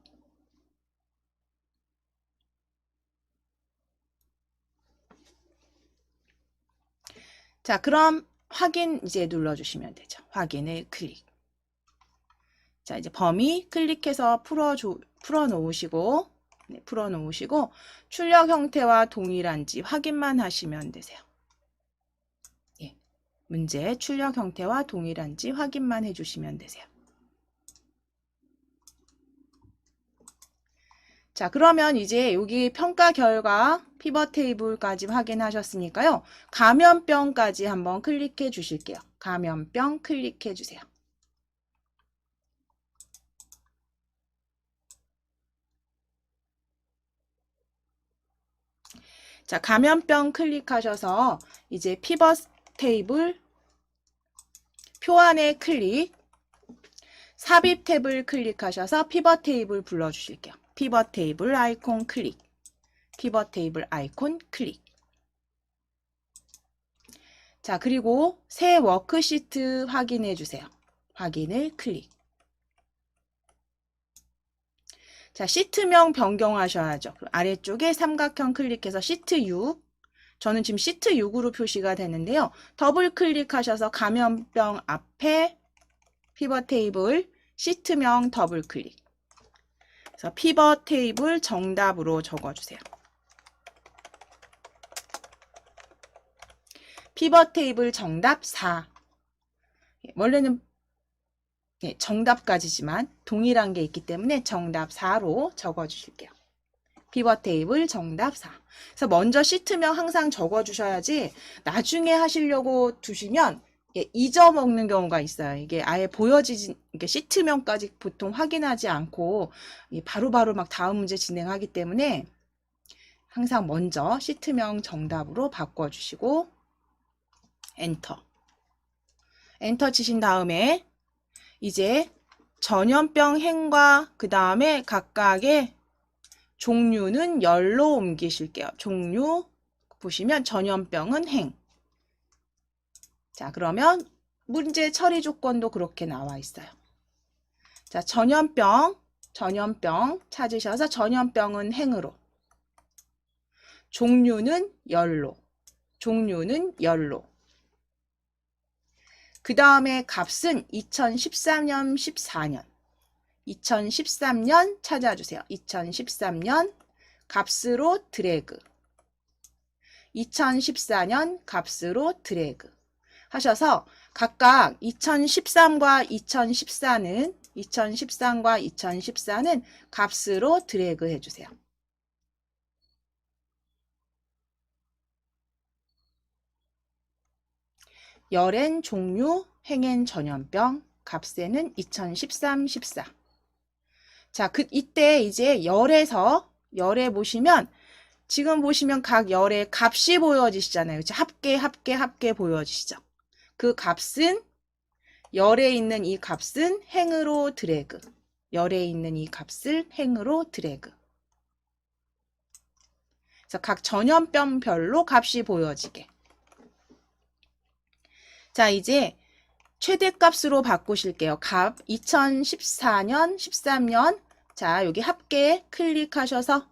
자, 그럼 확인 이제 눌러주시면 되죠. 확인을 클릭. 자, 이제 범위 클릭해서 풀어놓으시고, 출력 형태와 동일한지 확인만 하시면 되세요. 예, 문제 출력 형태와 동일한지 확인만 해주시면 되세요. 자, 그러면 이제 여기 평가 결과 피벗 테이블까지 확인하셨으니까요. 감염병까지 한번 클릭해 주실게요. 감염병 클릭해 주세요. 자, 감염병 클릭하셔서 이제 피벗 테이블 표안에 클릭, 삽입 탭을 클릭하셔서 피벗 테이블 불러주실게요. 피벗 테이블 아이콘 클릭, 피벗 테이블 아이콘 클릭. 자, 그리고 새 워크시트 확인해 주세요. 확인을 클릭. 자, 시트명 변경하셔야죠. 아래쪽에 삼각형 클릭해서 시트 6. 저는 지금 시트 6으로 표시가 되는데요. 더블 클릭하셔서 감염병 앞에 피벗 테이블 시트명 더블 클릭. 그래서 피벗 테이블 정답으로 적어주세요. 피벗 테이블 정답 4. 원래는 정답까지지만 동일한 게 있기 때문에 정답 4로 적어주실게요. 피벗 테이블 정답 4. 그래서 먼저 시트명 항상 적어주셔야지 나중에 하시려고 두시면 잊어먹는 경우가 있어요. 이게 아예 보여지진, 이게 시트명까지 보통 확인하지 않고 바로바로 막 다음 문제 진행하기 때문에 항상 먼저 시트명 정답으로 바꿔주시고 엔터. 엔터 치신 다음에 이제 전염병 행과 그 다음에 각각의 종류는 열로 옮기실게요. 종류 보시면 전염병은 행. 자, 그러면 문제 처리 조건도 그렇게 나와 있어요. 자, 전염병 찾으셔서 전염병은 행으로. 종류는 열로. 그 다음에 값은 2013년, 14년. 2013년 찾아주세요. 2013년 값으로 드래그. 2014년 값으로 드래그. 하셔서 각각 2013과 2014는 값으로 드래그 해주세요. 열엔 종류, 행엔 전염병, 값세는 2013, 14. 자, 이때 이제 열에 보시면 지금 보시면 각 열의 값이 보여지시잖아요. 그쵸? 합계 보여지시죠? 그 값은 열에 있는 이 값은 행으로 드래그. 열에 있는 이 값을 행으로 드래그. 그래서 각 전염병별로 값이 보여지게. 자, 이제 최대값으로 바꾸실게요. 값 2014년, 13년. 자, 여기 합계 클릭하셔서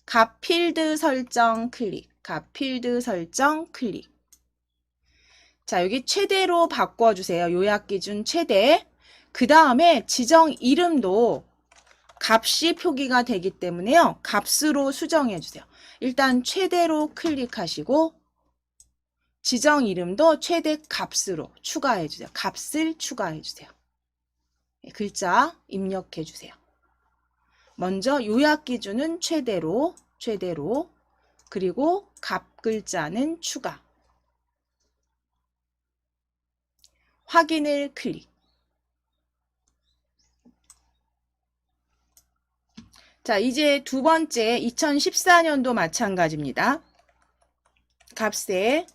값 필드 설정 클릭. 값 필드 설정 클릭. 자, 여기 최대로 바꿔주세요. 요약 기준 최대. 그 다음에 지정 이름도 값이 표기가 되기 때문에요. 값으로 수정해 주세요. 일단 최대로 클릭하시고 지정 이름도 최대 값으로 추가해 주세요. 값을 추가해 주세요. 글자 입력해 주세요. 먼저 요약 기준은 최대로, 그리고 값 글자는 추가. 확인을 클릭. 자, 이제 두 번째 2014년도 마찬가지입니다. 값에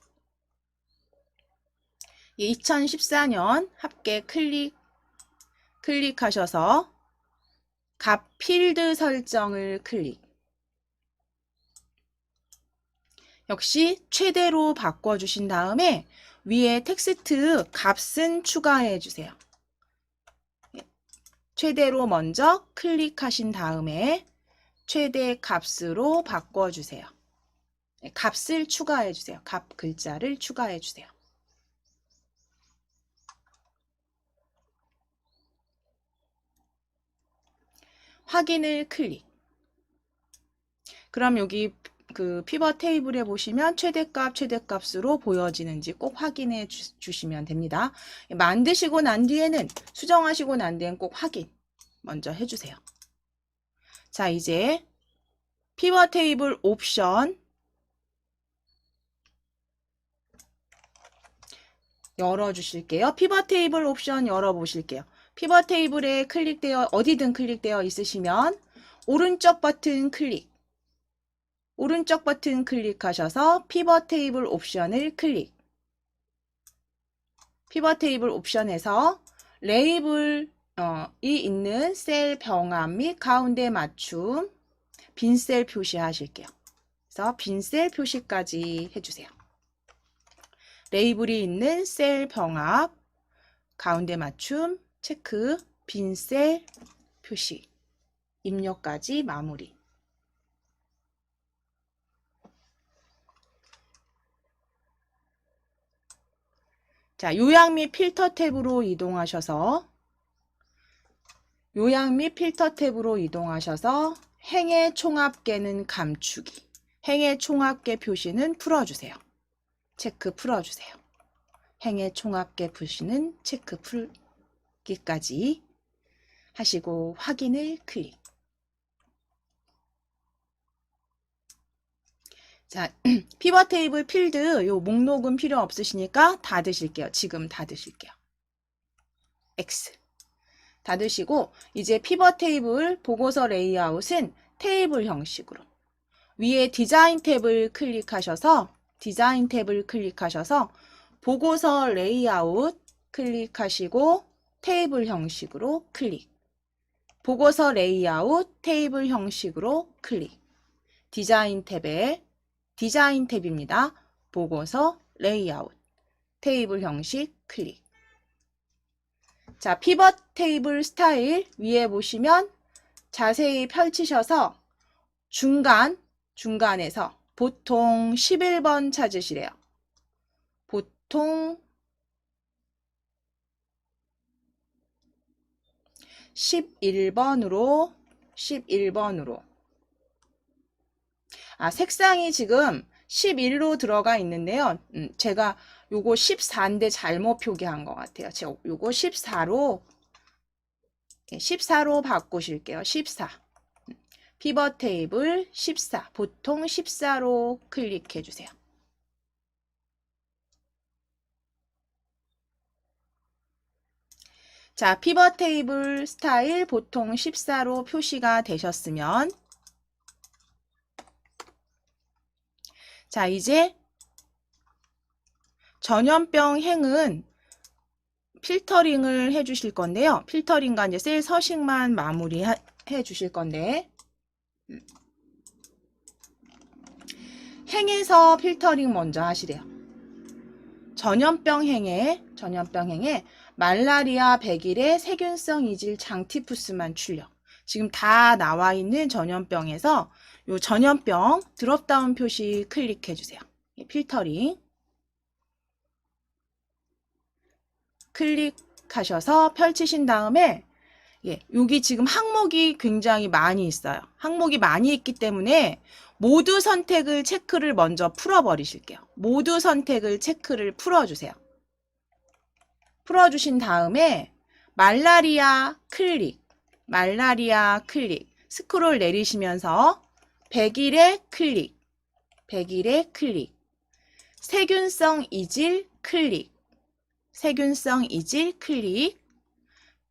2014년 합계 클릭하셔서 값 필드 설정을 클릭. 역시 최대로 바꿔주신 다음에 위에 텍스트 값은 추가해 주세요. 최대로 먼저 클릭하신 다음에 최대 값으로 바꿔주세요. 값을 추가해 주세요. 값 글자를 추가해 주세요. 확인을 클릭. 그럼 여기 그 피벗 테이블에 보시면 최대값으로 보여지는지 꼭 확인해 주시면 됩니다. 만드시고 난 뒤에는 수정하시고 난 뒤엔 꼭 확인 먼저 해주세요. 자, 이제 피벗 테이블 옵션 열어주실게요. 피벗 테이블 옵션 열어보실게요. 피벗 테이블에 어디든 클릭되어 있으시면 오른쪽 버튼 클릭하셔서 피벗 테이블 옵션을 클릭. 피벗 테이블 옵션에서 레이블이 있는 셀 병합 및 가운데 맞춤 빈셀 표시하실게요. 그래서 빈셀 표시까지 해주세요. 레이블이 있는 셀 병합 가운데 맞춤 체크 빈셀 표시 입력까지 마무리. 자, 요약 및 필터 탭으로 이동하셔서 행의 총합계는 감추기. 행의 총합계 표시는 풀어주세요. 체크 풀어주세요. 행의 총합계 표시는 체크 풀기까지 하시고 확인을 클릭. 자, 피벗 테이블 필드 요 목록은 필요 없으시니까 닫으실게요. 지금 닫으실게요. X. 닫으시고 이제 피벗 테이블 보고서 레이아웃은 테이블 형식으로 위에 디자인 탭을 클릭하셔서 보고서 레이아웃 클릭하시고 테이블 형식으로 클릭. 보고서 레이아웃 테이블 형식으로 클릭. 디자인 탭입니다. 보고서 레이아웃 테이블 형식 클릭. 자, 피벗 테이블 스타일 위에 보시면 자세히 펼치셔서 중간에서 보통 11번 찾으시래요. 보통 11번으로 색상이 지금 11로 들어가 있는데요. 제가 요거 14인데 잘못 표기한 것 같아요. 제가 요거 14로 바꾸실게요. 14. 피벗 테이블 14. 보통 14로 클릭해 주세요. 자, 피벗 테이블 스타일 보통 14로 표시가 되셨으면, 자, 이제 전염병 행은 필터링을 해 주실 건데요. 필터링과 이제 셀 서식만 마무리 해 주실 건데, 행에서 필터링 먼저 하시래요. 전염병 행에 말라리아, 백일의 세균성 이질, 장티푸스만 출력. 지금 다 나와 있는 전염병에서 요 전염병 드롭다운 표시 클릭해 주세요. 필터링 클릭하셔서 펼치신 다음에 여기 지금 항목이 굉장히 많이 있어요. 항목이 많이 있기 때문에 모두 선택을 체크를 먼저 풀어버리실게요. 모두 선택을 체크를 풀어주세요. 풀어주신 다음에 말라리아 클릭, 스크롤 내리시면서 100일에 클릭, 세균성 이질 클릭,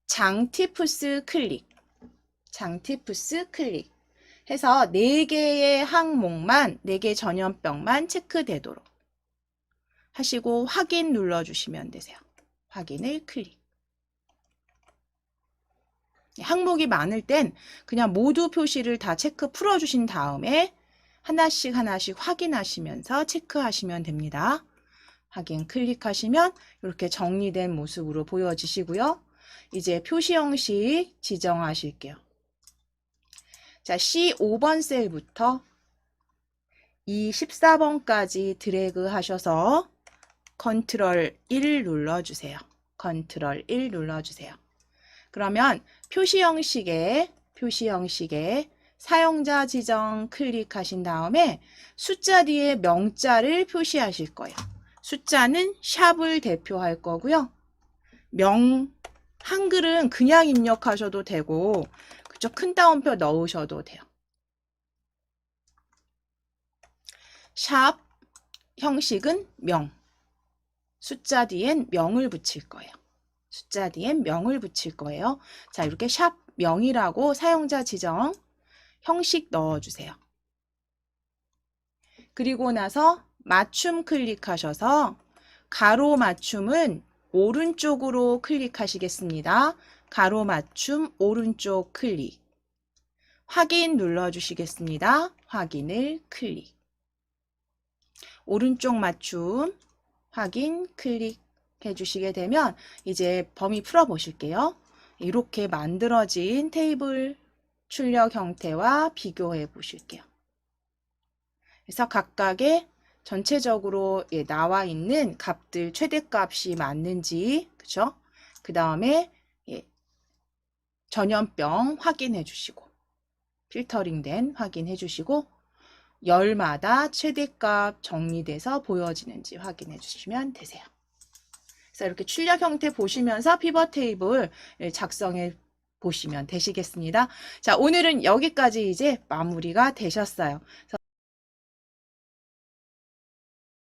장티푸스 클릭 해서 4개의 항목만, 4개 전염병만 체크되도록 하시고 확인 눌러주시면 되세요. 확인을 클릭. 항목이 많을 땐 그냥 모두 표시를 다 체크 풀어주신 다음에 하나씩 확인하시면서 체크하시면 됩니다. 확인 클릭하시면 이렇게 정리된 모습으로 보여지시고요. 이제 표시 형식 지정하실게요. 자, C5번 셀부터 이 14번까지 드래그 하셔서 컨트롤 1 눌러주세요. 그러면 표시 형식에 사용자 지정 클릭하신 다음에 숫자 뒤에 명자를 표시하실 거예요. 숫자는 샵을 대표할 거고요. 한글은 그냥 입력하셔도 되고, 그쵸? 큰 따옴표 넣으셔도 돼요. 샵 형식은 명. 숫자 뒤엔 명을 붙일 거예요. 자, 이렇게 샵 명이라고 사용자 지정 형식 넣어주세요. 그리고 나서 맞춤 클릭하셔서 가로 맞춤은 오른쪽으로 클릭하시겠습니다. 가로 맞춤 오른쪽 클릭. 확인 눌러주시겠습니다. 확인을 클릭. 오른쪽 맞춤 확인 클릭해 주시게 되면 이제 범위 풀어 보실게요. 이렇게 만들어진 테이블 출력 형태와 비교해 보실게요. 그래서 각각의 전체적으로 나와 있는 값들 최대값이 맞는지, 그쵸? 그 다음에 전염병 확인해 주시고, 필터링된 확인해 주시고, 열마다 최대값 정리돼서 보여지는지 확인해 주시면 되세요. 그래서 이렇게 출력 형태 보시면서 피벗 테이블 작성해 보시면 되시겠습니다. 자, 오늘은 여기까지 이제 마무리가 되셨어요.